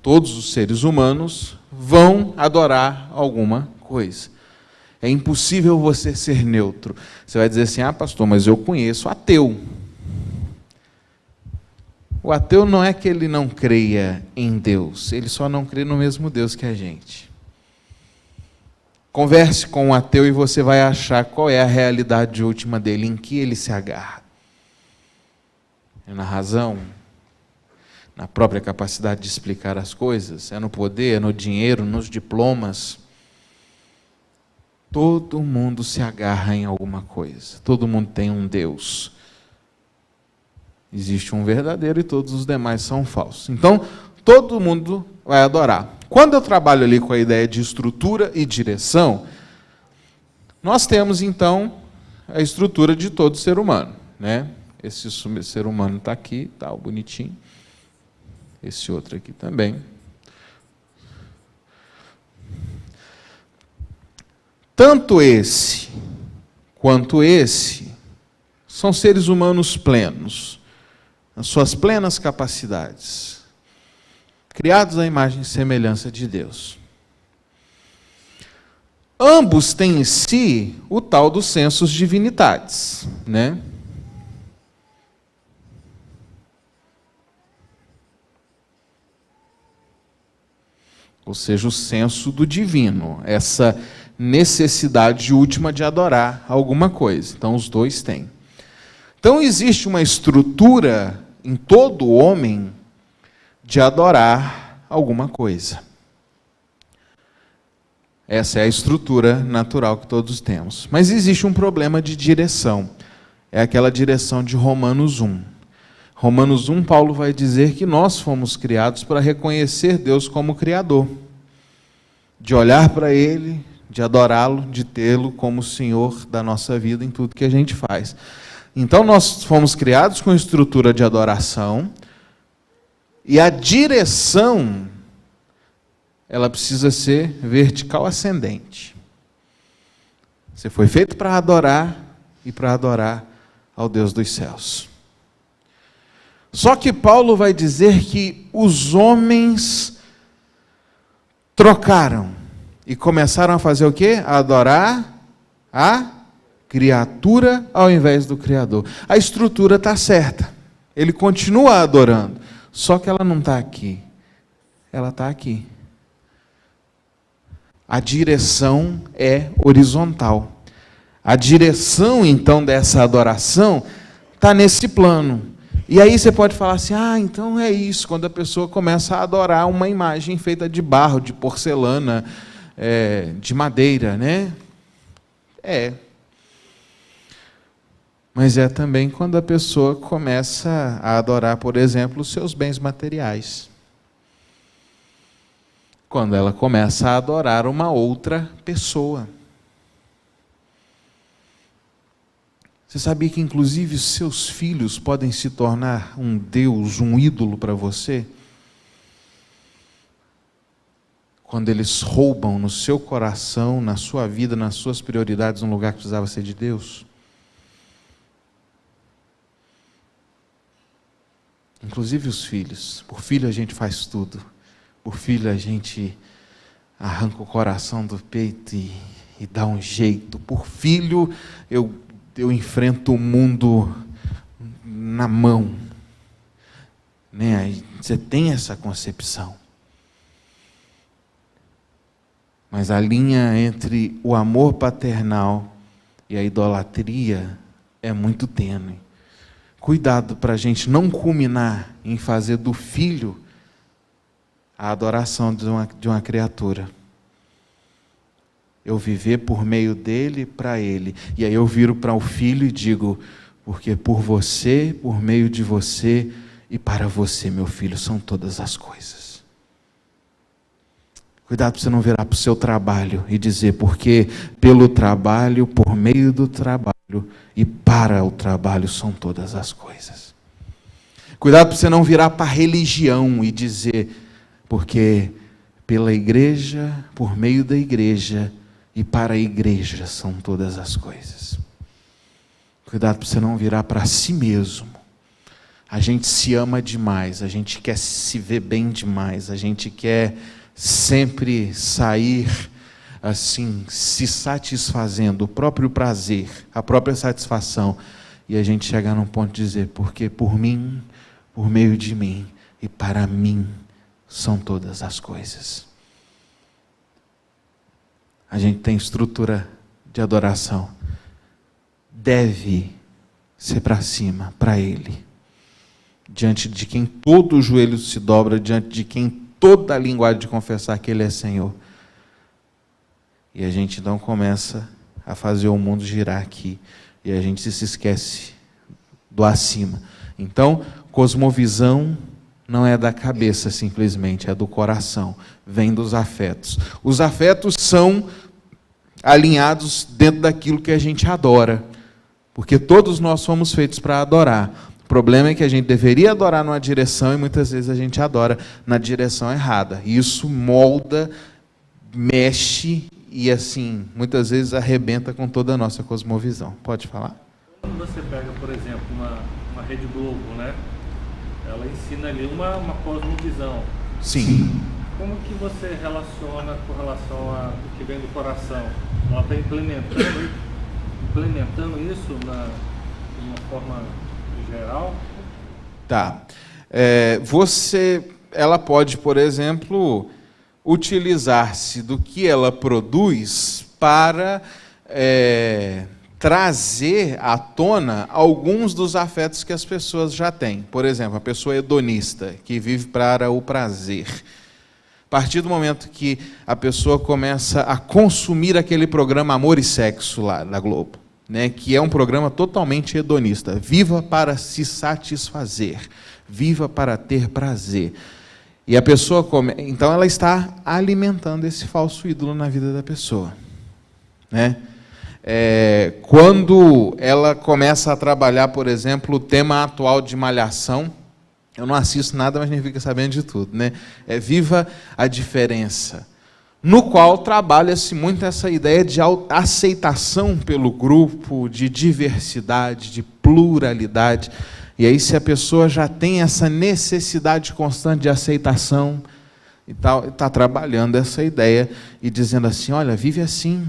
todos os seres humanos, vão adorar alguma coisa. É impossível você ser neutro. Você vai dizer assim, pastor, mas eu conheço ateu. O ateu não é que ele não creia em Deus, ele só não crê no mesmo Deus que a gente. Converse com um ateu e você vai achar qual é a realidade última dele, em que ele se agarra. É na razão? Na própria capacidade de explicar as coisas? É no poder, é no dinheiro, nos diplomas? Todo mundo se agarra em alguma coisa. Todo mundo tem um Deus. Existe um verdadeiro e todos os demais são falsos. Então, todo mundo vai adorar. Quando eu trabalho ali com a ideia de estrutura e direção, nós temos, então, a estrutura de todo ser humano, né? Esse ser humano está aqui, tal, bonitinho. Esse outro aqui também. Tanto esse quanto esse são seres humanos plenos, nas suas plenas capacidades, criados à imagem e semelhança de Deus. Ambos têm em si o tal dos sensus divinitatis, né? Ou seja, o senso do divino, essa necessidade última de adorar alguma coisa. Então, os dois têm. Então, existe uma estrutura em todo homem de adorar alguma coisa. Essa é a estrutura natural que todos temos. Mas existe um problema de direção. É aquela direção de Romanos 1. Romanos 1, Paulo vai dizer que nós fomos criados para reconhecer Deus como Criador. De olhar para Ele, de adorá-lo, de tê-lo como Senhor da nossa vida em tudo que a gente faz. Então, nós fomos criados com estrutura de adoração, e a direção, ela precisa ser vertical ascendente. Você foi feito para adorar, e para adorar ao Deus dos céus. Só que Paulo vai dizer que os homens trocaram, e começaram a fazer o quê? A adorar a criatura ao invés do Criador. A estrutura está certa. Ele continua adorando. Só que ela não está aqui. Ela está aqui. A direção é horizontal. A direção, então, dessa adoração está nesse plano. E aí você pode falar assim, então é isso, quando a pessoa começa a adorar uma imagem feita de barro, de porcelana, de madeira, né? Mas é também quando a pessoa começa a adorar, por exemplo, os seus bens materiais. Quando ela começa a adorar uma outra pessoa. Você sabia que, inclusive, seus filhos podem se tornar um Deus, um ídolo para você? Quando eles roubam no seu coração, na sua vida, nas suas prioridades, um lugar que precisava ser de Deus? Inclusive os filhos. Por filho a gente faz tudo. Por filho a gente arranca o coração do peito e dá um jeito. Por filho eu enfrento o mundo na mão. Né? Você tem essa concepção. Mas a linha entre o amor paternal e a idolatria é muito tênue. Cuidado para a gente não culminar em fazer do filho a adoração de uma criatura. Eu viver por meio dele para ele. E aí eu viro para o filho e digo, porque por você, por meio de você e para você, meu filho, são todas as coisas. Cuidado para você não virar para o seu trabalho e dizer, porque pelo trabalho, por meio do trabalho e para o trabalho são todas as coisas. Cuidado para você não virar para a religião e dizer, porque pela igreja, por meio da igreja e para a igreja são todas as coisas. Cuidado para você não virar para si mesmo. A gente se ama demais, a gente quer se ver bem demais, a gente quer sempre sair assim, se satisfazendo, o próprio prazer, a própria satisfação, e a gente chegar num ponto de dizer, porque por mim, por meio de mim e para mim são todas as coisas. A gente tem estrutura de adoração, deve ser para cima, para Ele, diante de quem todo o joelho se dobra, diante de quem toda a língua de confessar que Ele é Senhor. E a gente então começa a fazer o mundo girar aqui, e a gente se esquece do acima. Então, cosmovisão não é da cabeça simplesmente, é do coração, vem dos afetos. Os afetos são alinhados dentro daquilo que a gente adora, porque todos nós somos feitos para adorar. O problema é que a gente deveria adorar numa direção e muitas vezes a gente adora na direção errada. E isso molda, mexe e assim, muitas vezes arrebenta com toda a nossa cosmovisão. Pode falar? Quando você pega, por exemplo, uma Rede Globo, né? Ela ensina ali uma cosmovisão. Sim. Como que você relaciona com relação ao que vem do coração? Ela está implementando isso de uma forma geral? Tá. Ela pode, por exemplo, utilizar-se do que ela produz para trazer à tona alguns dos afetos que as pessoas já têm. Por exemplo, a pessoa hedonista, que vive para o prazer. A partir do momento que a pessoa começa a consumir aquele programa Amor e Sexo lá da Globo, né, que é um programa totalmente hedonista, viva para se satisfazer, viva para ter prazer. E a pessoa então ela está alimentando esse falso ídolo na vida da pessoa, né? Quando ela começa a trabalhar, por exemplo, o tema atual de Malhação, eu não assisto nada, mas nem fica sabendo de tudo, né? Viva a diferença, no qual trabalha-se muito essa ideia de aceitação pelo grupo, de diversidade, de pluralidade. E aí, se a pessoa já tem essa necessidade constante de aceitação, e está trabalhando essa ideia e dizendo assim, olha, vive assim,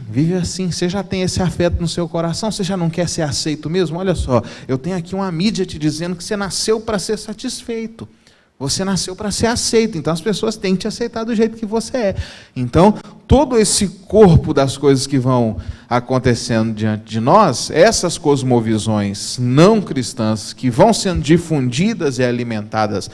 você já tem esse afeto no seu coração, você já não quer ser aceito mesmo? Olha só, eu tenho aqui uma mídia te dizendo que você nasceu para ser satisfeito, você nasceu para ser aceito, então as pessoas têm que te aceitar do jeito que você é. Então, todo esse corpo das coisas que vão acontecendo diante de nós, essas cosmovisões não cristãs que vão sendo difundidas e alimentadas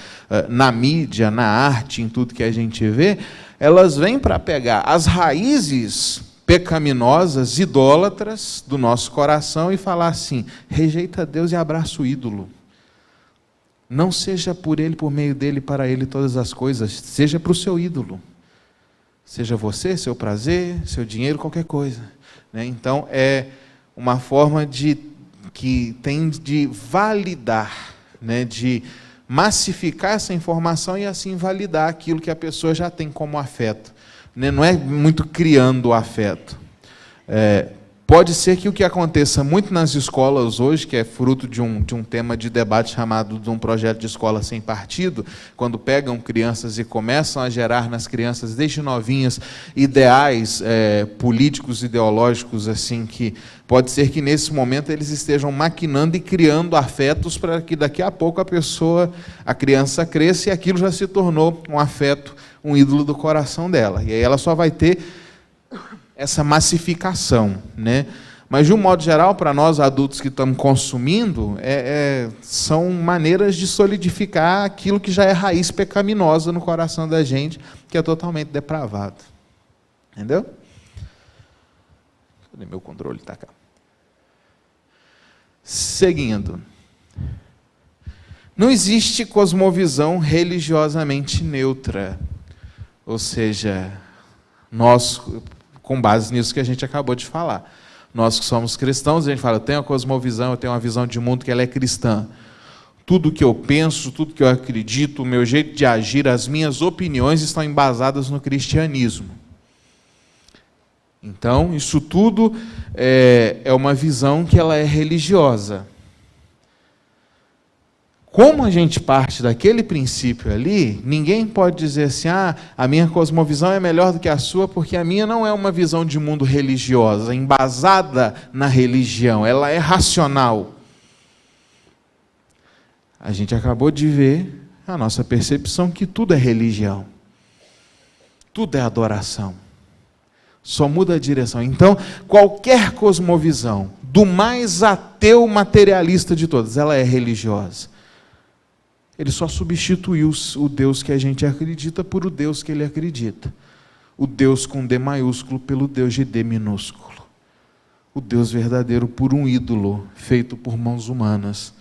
na mídia, na arte, em tudo que a gente vê, elas vêm para pegar as raízes pecaminosas, idólatras do nosso coração e falar assim, rejeita Deus e abraça o ídolo. Não seja por Ele, por meio dEle, para Ele todas as coisas, seja para o seu ídolo. Seja você, seu prazer, seu dinheiro, qualquer coisa. Né? Então, é uma forma que tem de validar, né? De massificar essa informação e assim validar aquilo que a pessoa já tem como afeto. Né? Não é muito criando o afeto. Pode ser que o que aconteça muito nas escolas hoje, que é fruto de um tema de debate chamado de um projeto de escola sem partido, quando pegam crianças e começam a gerar nas crianças, desde novinhas, ideais políticos, ideológicos, assim, que pode ser que nesse momento eles estejam maquinando e criando afetos para que daqui a pouco a criança cresça e aquilo já se tornou um afeto, um ídolo do coração dela. E aí ela só vai ter essa massificação, né? Mas, de um modo geral, para nós adultos que estamos consumindo, são maneiras de solidificar aquilo que já é raiz pecaminosa no coração da gente, que é totalmente depravado. Entendeu? Cadê meu controle? Tá cá. Seguindo. Não existe cosmovisão religiosamente neutra. Ou seja, nós, com base nisso que a gente acabou de falar, nós que somos cristãos, a gente fala, eu tenho a cosmovisão, eu tenho uma visão de mundo que ela é cristã. Tudo que eu penso, tudo que eu acredito, o meu jeito de agir, as minhas opiniões estão embasadas no cristianismo. Então, isso tudo é uma visão que ela é religiosa. Como a gente parte daquele princípio ali, ninguém pode dizer assim, a minha cosmovisão é melhor do que a sua, porque a minha não é uma visão de mundo religiosa, embasada na religião, ela é racional. A gente acabou de ver a nossa percepção que tudo é religião. Tudo é adoração. Só muda a direção. Então, qualquer cosmovisão, do mais ateu materialista de todas, ela é religiosa. Ele só substituiu o Deus que a gente acredita por o Deus que ele acredita. O Deus com D maiúsculo pelo Deus de D minúsculo. O Deus verdadeiro por um ídolo feito por mãos humanas.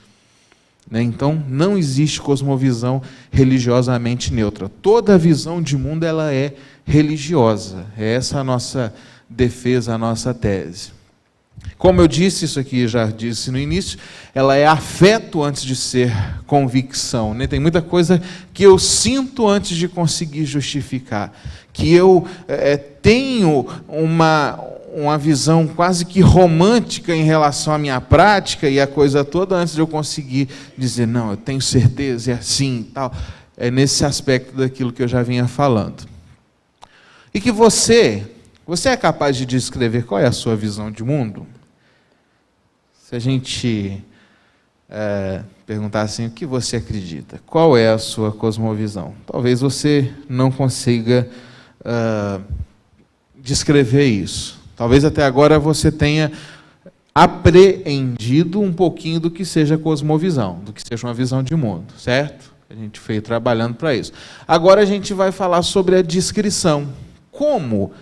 Então, não existe cosmovisão religiosamente neutra. Toda visão de mundo ela é religiosa. É essa a nossa defesa, a nossa tese. Como eu disse, isso aqui já disse no início, ela é afeto antes de ser convicção. Tem muita coisa que eu sinto antes de conseguir justificar. Que eu tenho uma visão quase que romântica em relação à minha prática e a coisa toda antes de eu conseguir dizer, não, eu tenho certeza, é assim e tal. É nesse aspecto daquilo que eu já vinha falando. E que você é capaz de descrever qual é a sua visão de mundo? Se a gente perguntar assim, o que você acredita? Qual é a sua cosmovisão? Talvez você não consiga descrever isso. Talvez até agora você tenha apreendido um pouquinho do que seja cosmovisão, do que seja uma visão de mundo, certo? A gente foi trabalhando para isso. Agora a gente vai falar sobre a descrição. Como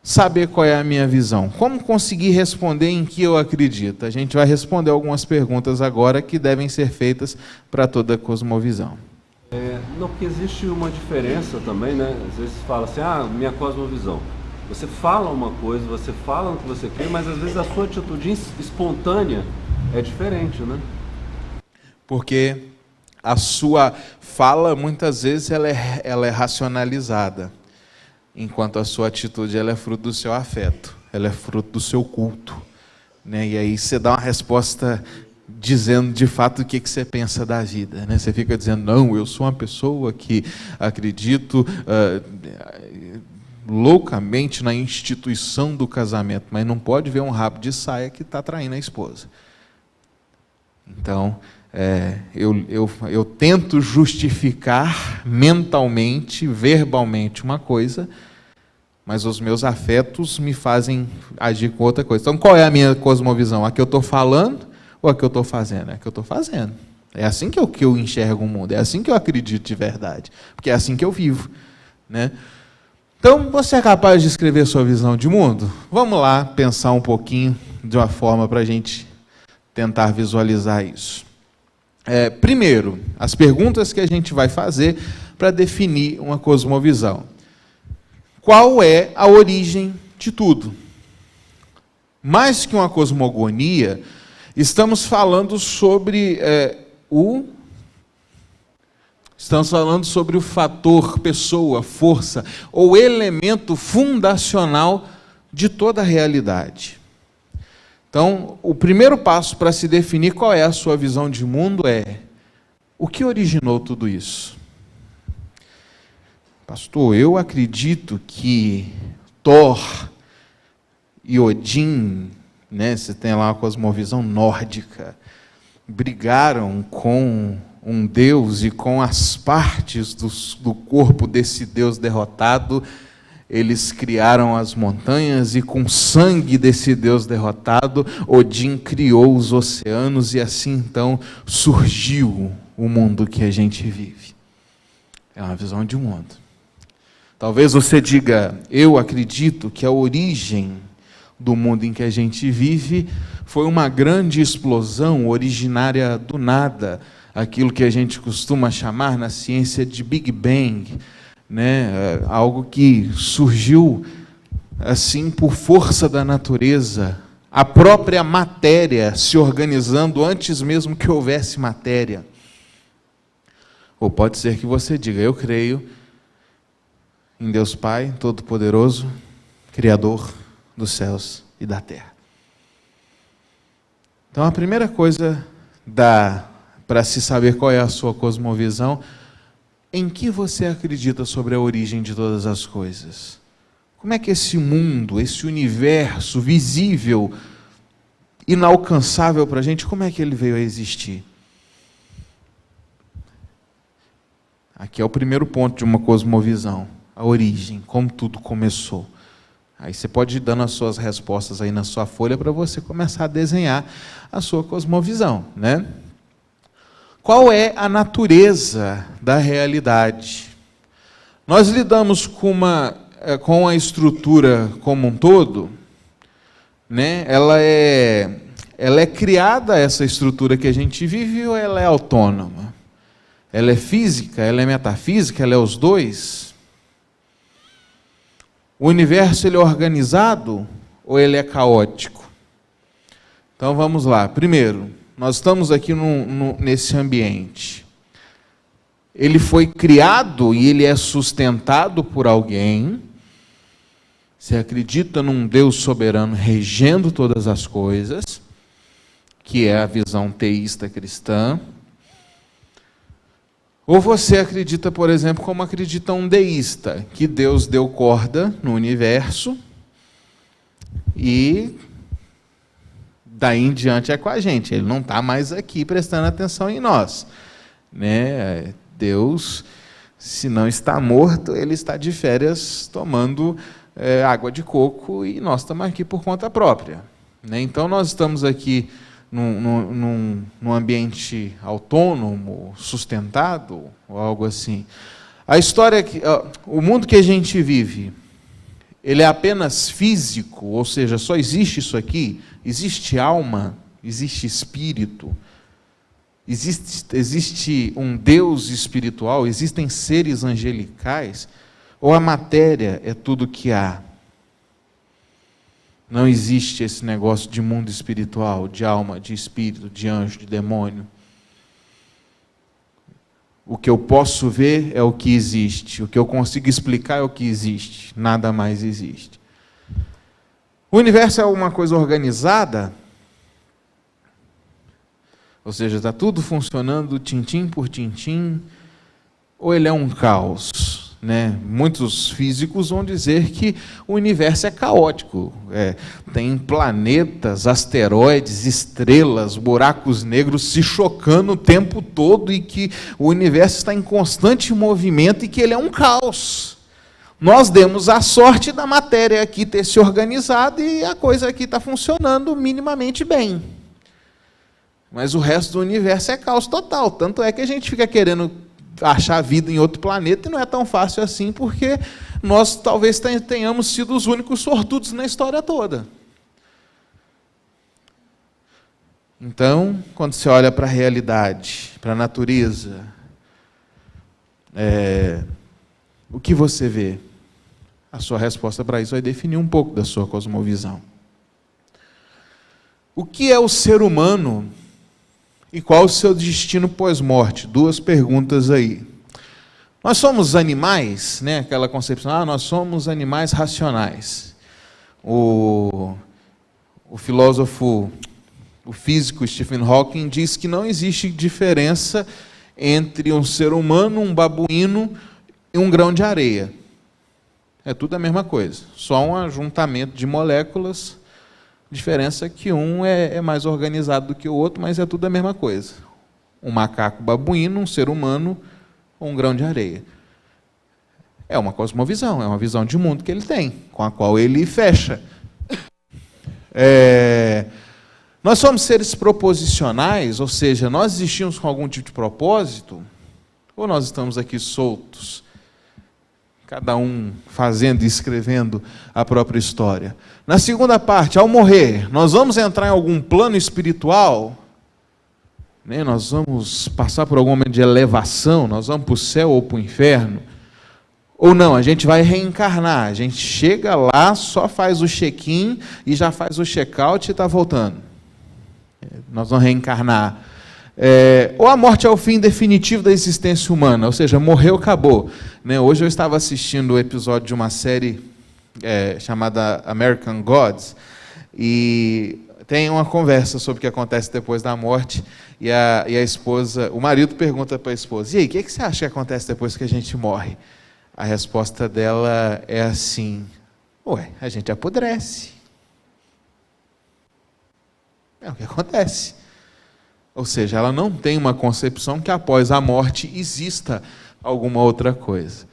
saber qual é a minha visão? Como conseguir responder em que eu acredito? A gente vai responder algumas perguntas agora que devem ser feitas para toda a cosmovisão. Não, porque existe uma diferença também, né? Às vezes fala assim, minha cosmovisão. Você fala uma coisa, você fala no que você crê, mas às vezes a sua atitude espontânea é diferente, né? Porque a sua fala, muitas vezes, ela é racionalizada, enquanto a sua atitude ela é fruto do seu afeto, ela é fruto do seu culto. Né? E aí você dá uma resposta dizendo de fato o que você pensa da vida. Né? Você fica dizendo, não, eu sou uma pessoa que acredito loucamente na instituição do casamento, mas não pode ver um rabo de saia que está traindo a esposa. Então, eu tento justificar mentalmente, verbalmente uma coisa, mas os meus afetos me fazem agir com outra coisa. Então, qual é a minha cosmovisão? A que eu estou falando ou a que eu estou fazendo? É a que eu estou fazendo. É assim que eu enxergo o mundo, é assim que eu acredito de verdade, porque é assim que eu vivo. Né? Então, você é capaz de escrever sua visão de mundo? Vamos lá pensar um pouquinho de uma forma para a gente tentar visualizar isso. Primeiro, as perguntas que a gente vai fazer para definir uma cosmovisão. Qual é a origem de tudo? Mais que uma cosmogonia, estamos falando sobre Estamos falando sobre o fator, pessoa, força, ou elemento fundacional de toda a realidade. Então, o primeiro passo para se definir qual é a sua visão de mundo é: o que originou tudo isso? Pastor, eu acredito que Thor e Odin, né, você tem lá uma cosmovisão nórdica, brigaram com um deus e com as partes do corpo desse deus derrotado, eles criaram as montanhas e com o sangue desse deus derrotado, Odin criou os oceanos e assim então surgiu o mundo que a gente vive. É uma visão de mundo. Talvez você diga, eu acredito que a origem do mundo em que a gente vive foi uma grande explosão originária do nada, aquilo que a gente costuma chamar na ciência de Big Bang, né? Algo que surgiu assim por força da natureza, a própria matéria se organizando antes mesmo que houvesse matéria. Ou pode ser que você diga, eu creio em Deus Pai Todo-Poderoso, Criador dos céus e da terra. Então, a primeira coisa para se saber qual é a sua cosmovisão, em que você acredita sobre a origem de todas as coisas? Como é que esse mundo, esse universo visível, inalcançável para a gente, como é que ele veio a existir? Aqui é o primeiro ponto de uma cosmovisão, a origem, como tudo começou. Aí você pode ir dando as suas respostas aí na sua folha para você começar a desenhar a sua cosmovisão, né? Qual é a natureza da realidade? Nós lidamos com a estrutura como um todo, né? Ela é criada, essa estrutura que a gente vive, ou ela é autônoma? Ela é física, ela é metafísica, ela é os dois? O universo ele é organizado ou ele é caótico? Então vamos lá. Primeiro, nós estamos aqui nesse ambiente. Ele foi criado e ele é sustentado por alguém. Você acredita num Deus soberano regendo todas as coisas, que é a visão teísta cristã. Ou você acredita, por exemplo, como acredita um deísta, que Deus deu corda no universo e daí em diante é com a gente. Ele não está mais aqui prestando atenção em nós, né? Deus, se não está morto, ele está de férias tomando água de coco e nós estamos aqui por conta própria, né? Então nós estamos aqui num ambiente autônomo, sustentado, ou algo assim. A história, o mundo que a gente vive, ele é apenas físico, ou seja, só existe isso aqui? Existe alma? Existe espírito? Existe um Deus espiritual? Existem seres angelicais? Ou a matéria é tudo que há? Não existe esse negócio de mundo espiritual, de alma, de espírito, de anjo, de demônio. O que eu posso ver é o que existe. O que eu consigo explicar é o que existe. Nada mais existe. O universo é uma coisa organizada, ou seja, está tudo funcionando tintim por tintim, ou ele é um caos? Né? Muitos físicos vão dizer que o universo é caótico. Tem planetas, asteroides, estrelas, buracos negros se chocando o tempo todo e que o universo está em constante movimento e que ele é um caos. Nós demos a sorte da matéria aqui ter se organizado e a coisa aqui está funcionando minimamente bem. Mas o resto do universo é caos total. Tanto é que a gente fica querendo achar vida em outro planeta e não é tão fácil assim, porque nós talvez tenhamos sido os únicos sortudos na história toda. Então, quando você olha para a realidade, para a natureza, o que você vê? A sua resposta para isso vai definir um pouco da sua cosmovisão. O que é o ser humano? E qual o seu destino pós-morte? Duas perguntas aí. Nós somos animais, né? Aquela concepção, nós somos animais racionais. O filósofo, o físico Stephen Hawking diz que não existe diferença entre um ser humano, um babuíno e um grão de areia. É tudo a mesma coisa, só um ajuntamento de moléculas. Diferença é que um é mais organizado do que o outro, mas é tudo a mesma coisa. Um macaco babuíno, um ser humano, ou um grão de areia. É uma cosmovisão, é uma visão de mundo que ele tem, com a qual ele fecha. Nós somos seres proposicionais, ou seja, nós existimos com algum tipo de propósito, ou nós estamos aqui soltos, cada um fazendo e escrevendo a própria história. Na segunda parte, ao morrer, nós vamos entrar em algum plano espiritual, né? Nós vamos passar por algum momento de elevação, nós vamos para o céu ou para o inferno, ou não, a gente vai reencarnar, a gente chega lá, só faz o check-in e já faz o check-out e está voltando. Nós vamos reencarnar. Ou a morte é o fim definitivo da existência humana, ou seja, morreu, acabou. Né? Hoje eu estava assistindo o episódio de uma série chamada American Gods, e tem uma conversa sobre o que acontece depois da morte, e a esposa, o marido pergunta para a esposa: e aí, o que você acha que acontece depois que a gente morre? A resposta dela é assim: ué, a gente apodrece. É o que acontece. Ou seja, ela não tem uma concepção que após a morte exista alguma outra coisa.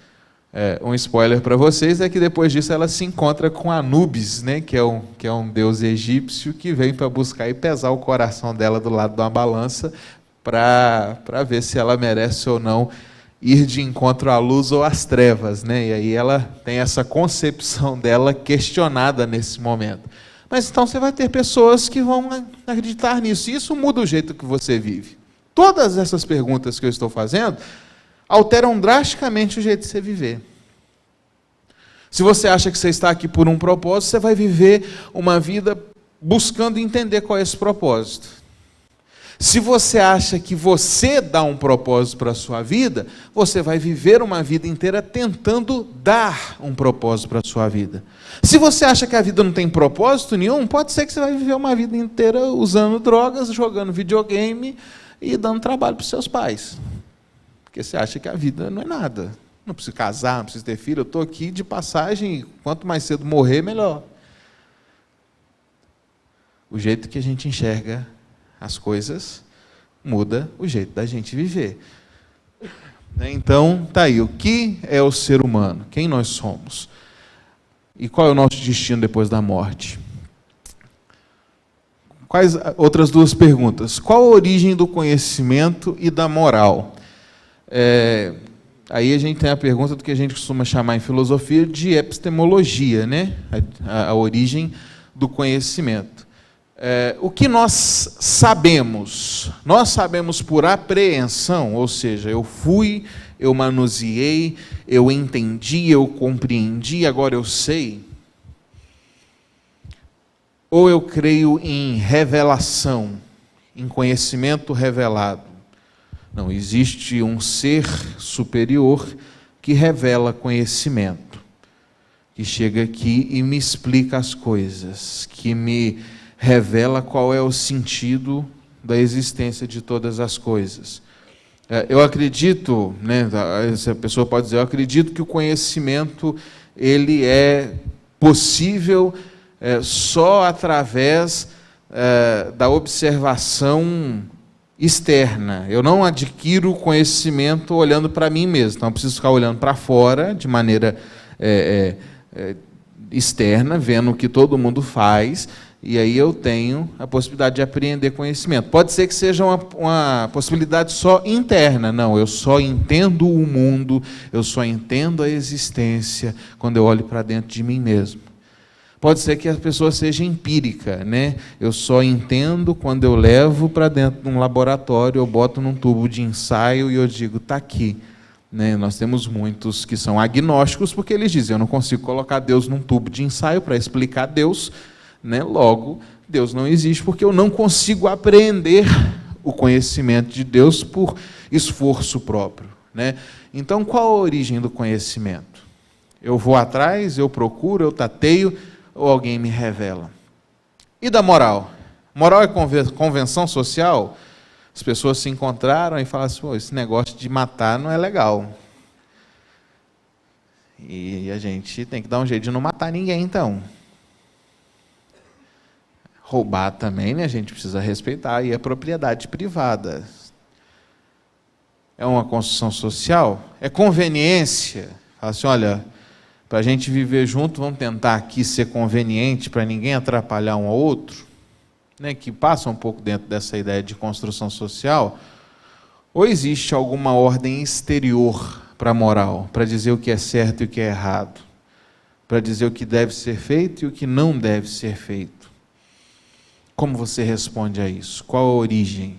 Um spoiler para vocês é que depois disso ela se encontra com Anubis, né, que é um deus egípcio que vem para buscar e pesar o coração dela do lado de uma balança para ver se ela merece ou não ir de encontro à luz ou às trevas, né? E aí ela tem essa concepção dela questionada nesse momento. Mas então você vai ter pessoas que vão acreditar nisso. E isso muda o jeito que você vive. Todas essas perguntas que eu estou fazendo alteram drasticamente o jeito de você viver. Se você acha que você está aqui por um propósito, você vai viver uma vida buscando entender qual é esse propósito. Se você acha que você dá um propósito para a sua vida, você vai viver uma vida inteira tentando dar um propósito para a sua vida. Se você acha que a vida não tem propósito nenhum, pode ser que você vai viver uma vida inteira usando drogas, jogando videogame e dando trabalho para os seus pais. Porque você acha que a vida não é nada. Não preciso casar, não preciso ter filho, eu estou aqui de passagem, e quanto mais cedo morrer, melhor. O jeito que a gente enxerga as coisas muda o jeito da gente viver. Então, tá aí, o que é o ser humano? Quem nós somos? E qual é o nosso destino depois da morte? Quais outras duas perguntas? Qual a origem do conhecimento e da moral? Aí a gente tem a pergunta do que a gente costuma chamar em filosofia de epistemologia, né? A origem do conhecimento. O que nós sabemos? Nós sabemos por apreensão, ou seja, eu fui, eu manuseei, eu entendi, eu compreendi, agora eu sei. Ou eu creio em revelação, em conhecimento revelado. Não, existe um ser superior que revela conhecimento, que chega aqui e me explica as coisas, que me revela qual é o sentido da existência de todas as coisas. Eu acredito, né, essa pessoa pode dizer, eu acredito que o conhecimento ele é possível só através da observação externa. Eu não adquiro conhecimento olhando para mim mesmo, então eu preciso ficar olhando para fora de maneira externa, vendo o que todo mundo faz, e aí eu tenho a possibilidade de apreender conhecimento. Pode ser que seja uma possibilidade só interna. Não, eu só entendo o mundo, eu só entendo a existência quando eu olho para dentro de mim mesmo. Pode ser que a pessoa seja empírica, né? Eu só entendo quando eu levo para dentro de um laboratório, eu boto num tubo de ensaio e eu digo, está aqui. Né? Nós temos muitos que são agnósticos porque eles dizem, eu não consigo colocar Deus num tubo de ensaio para explicar Deus, né? Logo, Deus não existe porque eu não consigo apreender o conhecimento de Deus por esforço próprio. Né? Então, qual a origem do conhecimento? Eu vou atrás, eu procuro, eu tateio, ou alguém me revela? E da moral? Moral é convenção social? As pessoas se encontraram e falam assim, esse negócio de matar não é legal. E a gente tem que dar um jeito de não matar ninguém, então. Roubar também, né? A gente precisa respeitar, e a propriedade privada. É uma construção social? É conveniência? Fala assim, olha, para a gente viver junto, vamos tentar aqui ser conveniente para ninguém atrapalhar um ao outro, né? Que passa um pouco dentro dessa ideia de construção social. Ou existe alguma ordem exterior para a moral, para dizer o que é certo e o que é errado, para dizer o que deve ser feito e o que não deve ser feito? Como você responde a isso? Qual a origem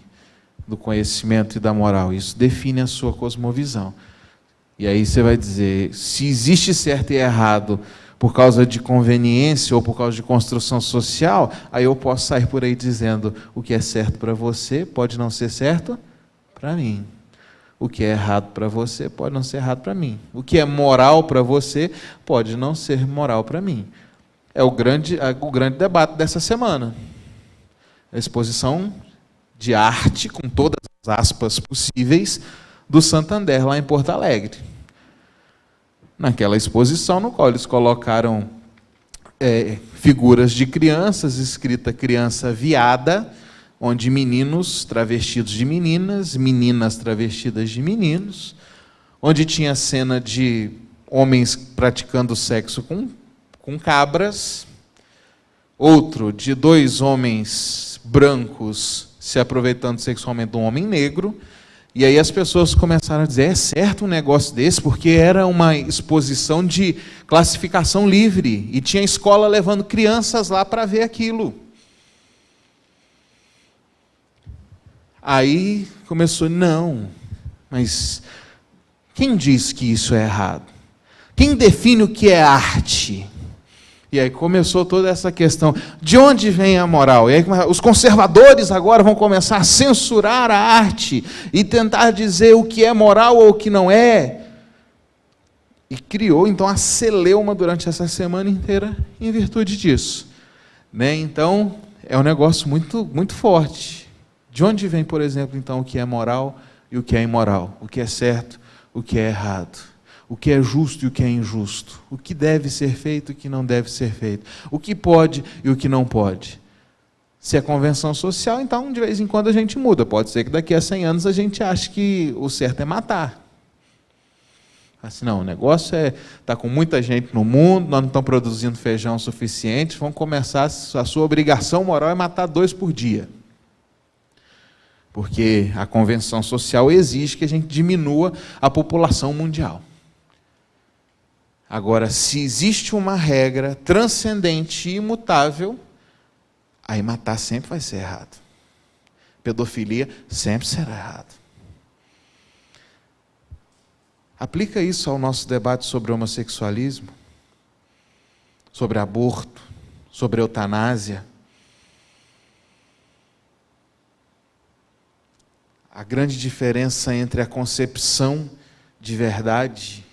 do conhecimento e da moral? Isso define a sua cosmovisão. E aí você vai dizer, se existe certo e errado por causa de conveniência ou por causa de construção social, aí eu posso sair por aí dizendo, o que é certo para você pode não ser certo para mim. O que é errado para você pode não ser errado para mim. O que é moral para você pode não ser moral para mim. É o grande debate dessa semana. A exposição de arte, com todas as aspas possíveis, do Santander, lá em Porto Alegre. Naquela exposição, no qual eles colocaram figuras de crianças, escrita criança viada, onde meninos travestidos de meninas, meninas travestidas de meninos, onde tinha cena de homens praticando sexo com cabras, outro de 2 homens brancos se aproveitando sexualmente de um homem negro, e aí as pessoas começaram a dizer, é certo um negócio desse? Porque era uma exposição de classificação livre, e tinha escola levando crianças lá para ver aquilo. Aí começou, não, mas quem diz que isso é errado? Quem define o que é arte? E aí começou toda essa questão, de onde vem a moral? E aí os conservadores agora vão começar a censurar a arte e tentar dizer o que é moral ou o que não é. E criou, então, a celeuma durante essa semana inteira em virtude disso. Né? Então, é um negócio muito, muito forte. De onde vem, por exemplo, então, o que é moral e o que é imoral? O que é certo, o que é errado? O que é justo e o que é injusto? O que deve ser feito e o que não deve ser feito? O que pode e o que não pode? Se é convenção social, então, de vez em quando a gente muda. Pode ser que daqui a 100 anos a gente ache que o certo é matar. Assim, não, o negócio está com muita gente no mundo, nós não estamos produzindo feijão suficiente, vamos começar, a sua obrigação moral é matar 2 por dia. Porque a convenção social exige que a gente diminua a população mundial. Agora, se existe uma regra transcendente e imutável, aí matar sempre vai ser errado. Pedofilia sempre será errado. Aplica isso ao nosso debate sobre homossexualismo, sobre aborto, sobre eutanásia. A grande diferença entre a concepção de verdade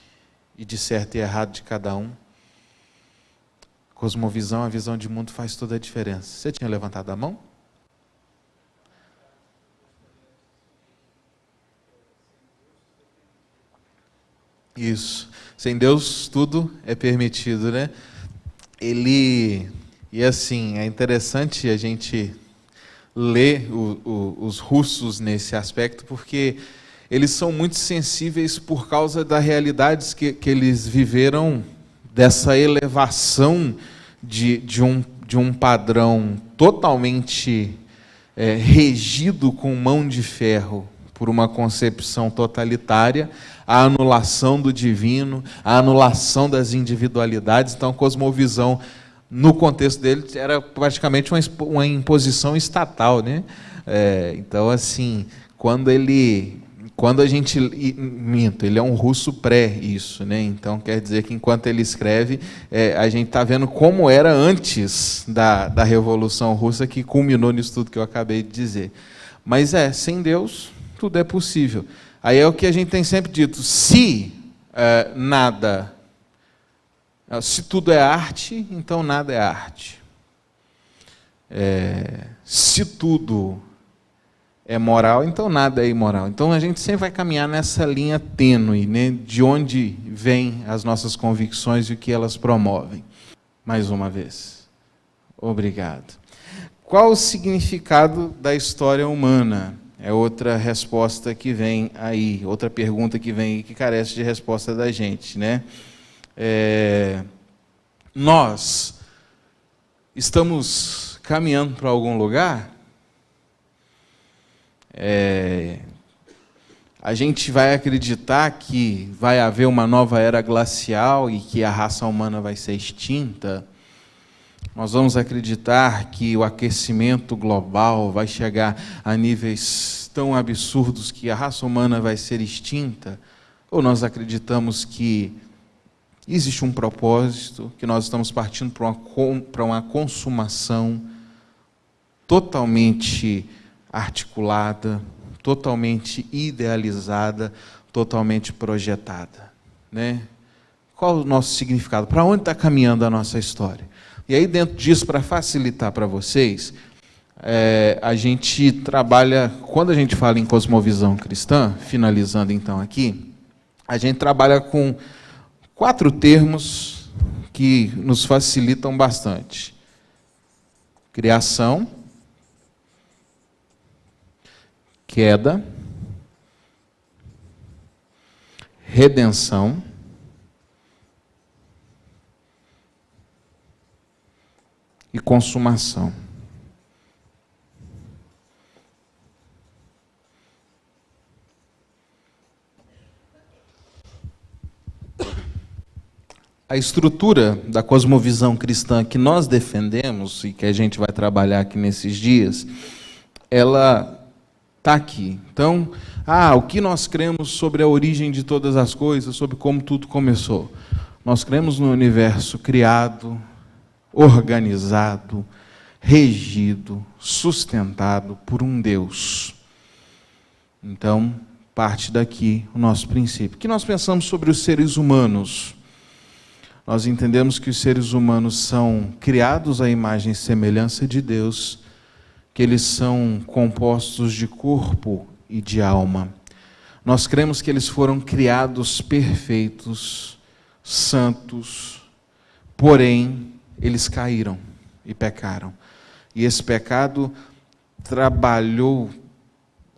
e de certo e errado de cada um. Cosmovisão, a visão de mundo faz toda a diferença. Você tinha levantado a mão? Isso. Sem Deus tudo é permitido, né? E assim, é interessante a gente ler os russos nesse aspecto, porque eles são muito sensíveis por causa das realidades que eles viveram, dessa elevação de um padrão totalmente regido com mão de ferro por uma concepção totalitária, a anulação do divino, a anulação das individualidades. Então, a cosmovisão, no contexto dele, era praticamente uma imposição estatal, né? Então, assim, quando a gente minto, ele é um russo pré isso, né? Então quer dizer que enquanto ele escreve, a gente está vendo como era antes da Revolução Russa, que culminou nisso tudo que eu acabei de dizer. Mas sem Deus tudo é possível. Aí é o que a gente tem sempre dito: se tudo é arte, então nada é arte. Se tudo é moral, então nada é imoral. Então a gente sempre vai caminhar nessa linha tênue, né, de onde vêm as nossas convicções e o que elas promovem. Mais uma vez. Obrigado. Qual o significado da história humana? É outra resposta que vem aí, outra pergunta que vem aí que carece de resposta da gente, né? Nós estamos caminhando para algum lugar? A gente vai acreditar que vai haver uma nova era glacial e que a raça humana vai ser extinta? Nós vamos acreditar que o aquecimento global vai chegar a níveis tão absurdos que a raça humana vai ser extinta? Ou nós acreditamos que existe um propósito, que nós estamos partindo para uma consumação totalmente articulada, totalmente idealizada, totalmente projetada, né? Qual o nosso significado? Para onde está caminhando a nossa história? E aí, dentro disso, para facilitar para vocês, a gente trabalha, quando a gente fala em cosmovisão cristã, finalizando então aqui, a gente trabalha com 4 termos que nos facilitam bastante: criação, queda, redenção e consumação. A estrutura da cosmovisão cristã que nós defendemos e que a gente vai trabalhar aqui nesses dias, ela está aqui. Então, o que nós cremos sobre a origem de todas as coisas, sobre como tudo começou? Nós cremos no universo criado, organizado, regido, sustentado por um Deus. Então, parte daqui o nosso princípio. O que nós pensamos sobre os seres humanos? Nós entendemos que os seres humanos são criados à imagem e semelhança de Deus, que eles são compostos de corpo e de alma. Nós cremos que eles foram criados perfeitos, santos, porém, eles caíram e pecaram. E esse pecado trabalhou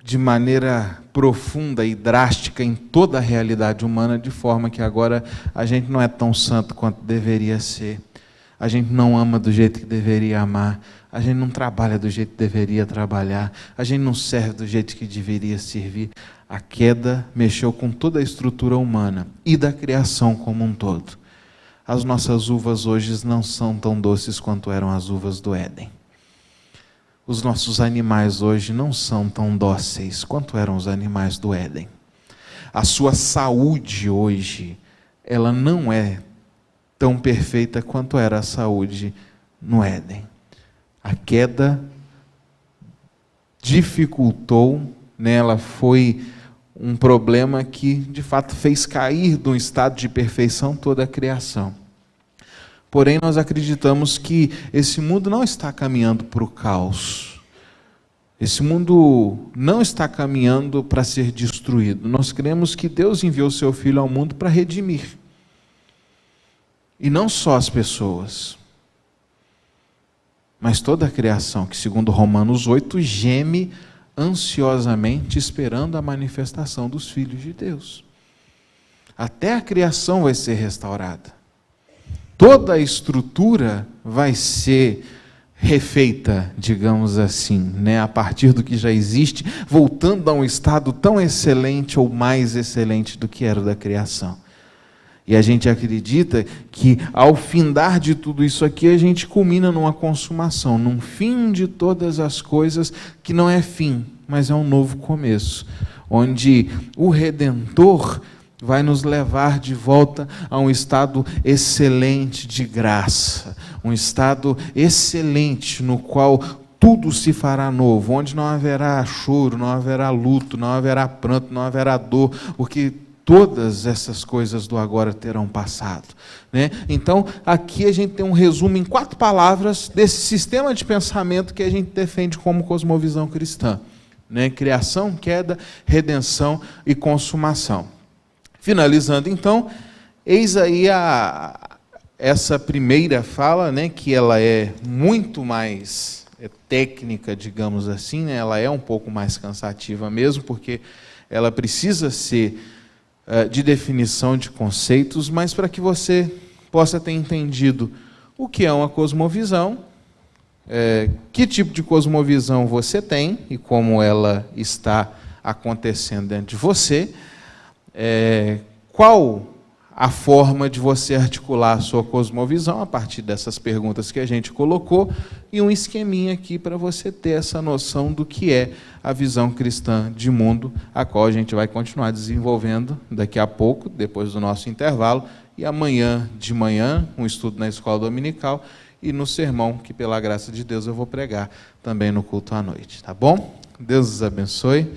de maneira profunda e drástica em toda a realidade humana, de forma que agora a gente não é tão santo quanto deveria ser. A gente não ama do jeito que deveria amar. A gente não trabalha do jeito que deveria trabalhar. A gente não serve do jeito que deveria servir. A queda mexeu com toda a estrutura humana e da criação como um todo. As nossas uvas hoje não são tão doces quanto eram as uvas do Éden. Os nossos animais hoje não são tão dóceis quanto eram os animais do Éden. A sua saúde hoje, ela não é tão perfeita quanto era a saúde no Éden. A queda dificultou, né? Ela foi um problema que, de fato, fez cair de um estado de perfeição toda a criação. Porém, nós acreditamos que esse mundo não está caminhando para o caos. Esse mundo não está caminhando para ser destruído. Nós cremos que Deus enviou seu Filho ao mundo para redimir. E não só as pessoas, mas toda a criação, que segundo Romanos 8, geme ansiosamente esperando a manifestação dos filhos de Deus. Até a criação vai ser restaurada. Toda a estrutura vai ser refeita, digamos assim, né? A partir do que já existe, voltando a um estado tão excelente ou mais excelente do que era o da criação. E a gente acredita que, ao findar de tudo isso aqui, a gente culmina numa consumação, num fim de todas as coisas, que não é fim, mas é um novo começo, onde o Redentor vai nos levar de volta a um estado excelente de graça, um estado excelente no qual tudo se fará novo, onde não haverá choro, não haverá luto, não haverá pranto, não haverá dor, porque todas essas coisas do agora terão passado, né? Então, aqui a gente tem um resumo em 4 palavras desse sistema de pensamento que a gente defende como cosmovisão cristã, né? Criação, queda, redenção e consumação. Finalizando, então, eis aí essa primeira fala, né, que ela é muito mais técnica, digamos assim, né, ela é um pouco mais cansativa mesmo, porque ela precisa ser de definição de conceitos, mas para que você possa ter entendido o que é uma cosmovisão, que tipo de cosmovisão você tem e como ela está acontecendo dentro de você, qual a forma de você articular a sua cosmovisão a partir dessas perguntas que a gente colocou, e um esqueminha aqui para você ter essa noção do que é a visão cristã de mundo, a qual a gente vai continuar desenvolvendo daqui a pouco, depois do nosso intervalo, e amanhã de manhã, um estudo na escola dominical, e no sermão, que pela graça de Deus eu vou pregar também no culto à noite, tá bom? Deus os abençoe.